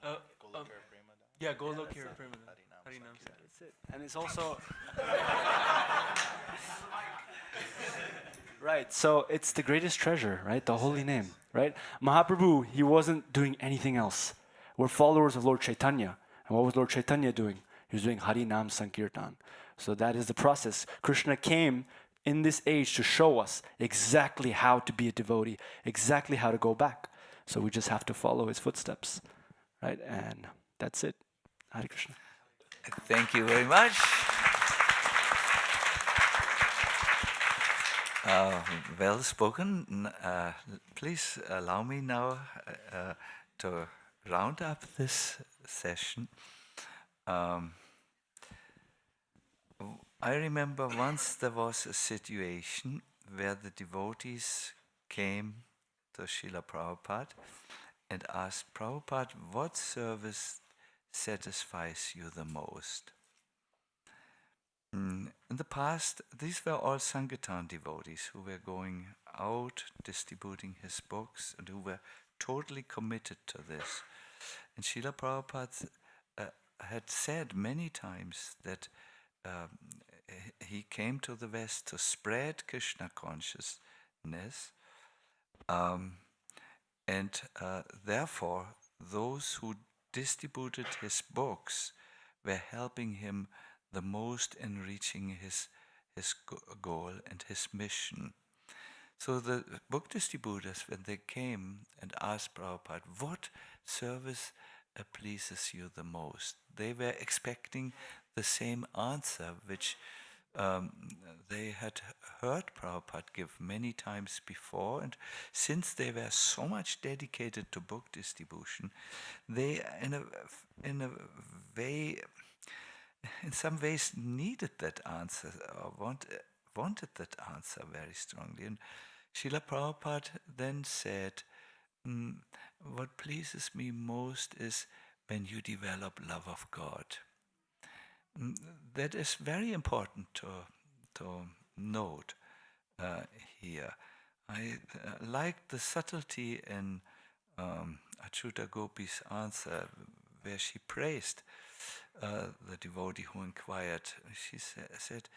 Yeah, go look here, Harinam. that's it. And it's also right. So it's the greatest treasure, right? The holy name, right? Mahaprabhu, he wasn't doing anything else. We're followers of Lord Chaitanya. And what was Lord Chaitanya doing? He was doing Harinam Sankirtan. So that is the process. Krishna came in this age to show us exactly how to be a devotee, exactly how to go back. So we just have to follow his footsteps, right? And that's it. Hare Krishna. Thank you very much. Well spoken. Please allow me now to round up this session. I remember once there was a situation where the devotees came to Srila Prabhupada and asked Prabhupada, what service satisfies you the most? In the past, these were all Sankirtan devotees who were going out, distributing his books, and who were totally committed to this. And Srila Prabhupada had said many times that he came to the West to spread Krishna consciousness, and therefore those who distributed his books were helping him the most in reaching his goal and his mission. So the book distributors, when they came and asked Prabhupada, what service pleases you the most? They were expecting the same answer, which they had heard Prabhupada give many times before, and since they were so much dedicated to book distribution, they, in some ways, needed that answer or wanted that answer very strongly. And Srila Prabhupada then said, what pleases me most is when you develop love of God. That is very important to note here. I like the subtlety in Achyuta Gopi's answer, where she praised the devotee who inquired. She said,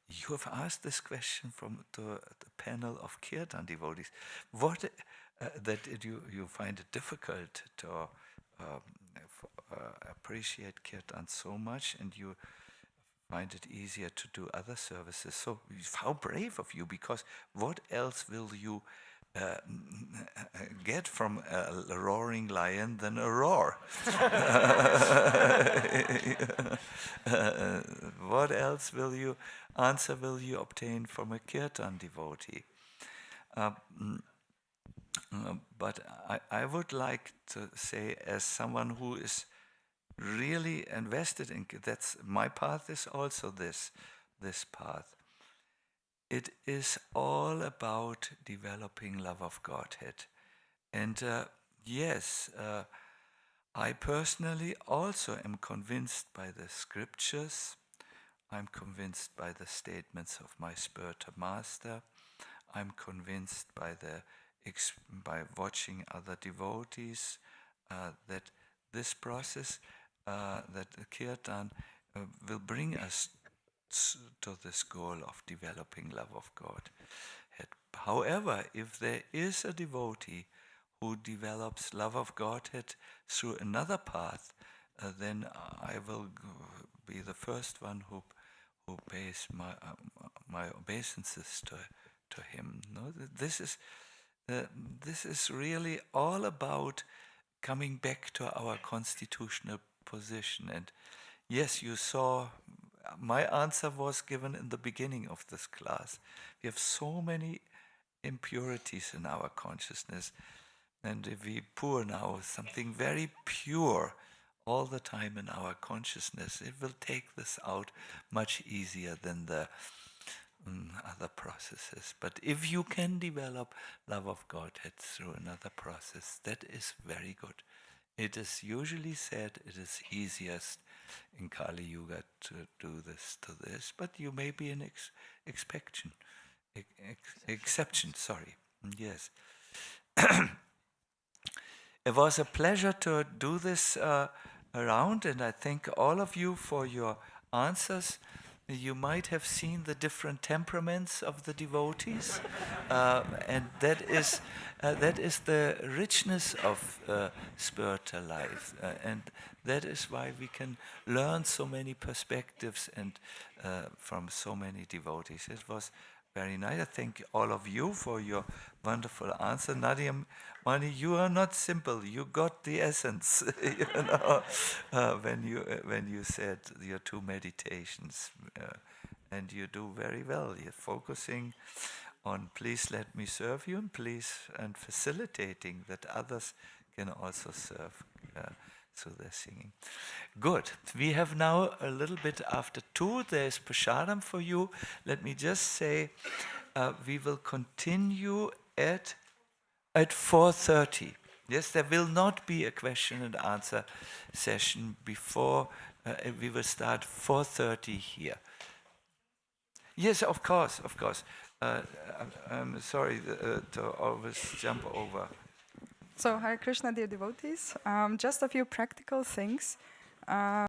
you have asked this question to the panel of Kirtan devotees. What that you find it difficult to appreciate Kirtan so much, and you find it easier to do other services. So how brave of you, because what else will you get from a roaring lion than a roar? What else will you obtain from a Kirtan devotee? But I would like to say, as someone who is really invested in, that's my path is also this path. It is all about developing love of Godhead. And yes, I personally also am convinced by the scriptures. I'm convinced by the statements of my spiritual master. I'm convinced by watching other devotees that this process, that the Kirtan will bring us to this goal of developing love of God. However, if there is a devotee who develops love of Godhead through another path, then I will be the first one who pays my obeisances to him. No, this is really all about coming back to our constitutional position. And yes, you saw my answer was given in the beginning of this class. We have so many impurities in our consciousness, and if we pour now something very pure all the time in our consciousness, it will take this out much easier than the other processes. But if you can develop love of Godhead through another process, that is very good. It is usually said it is easiest in Kali Yuga to do this to this, but you may be an exception. Sorry. Yes. It was a pleasure to do this around, and I thank all of you for your answers. You might have seen the different temperaments of the devotees, and that is the richness of spiritual life, and that is why we can learn so many perspectives and from so many devotees. It was very nice. I thank all of you for your wonderful answer. Nadia Mani, you are not simple. You got the essence, when you said your two meditations, and you do very well. You're focusing on please let me serve you, and facilitating that others can also serve through their singing. Good. We have now a little bit after 2. There's prasadam for you. Let me just say we will continue at 4:30. Yes, there will not be a question and answer session before. We will start 4:30 here. Yes, of course. I'm sorry to always jump over. So, Hare Krishna, dear devotees. Just a few practical things.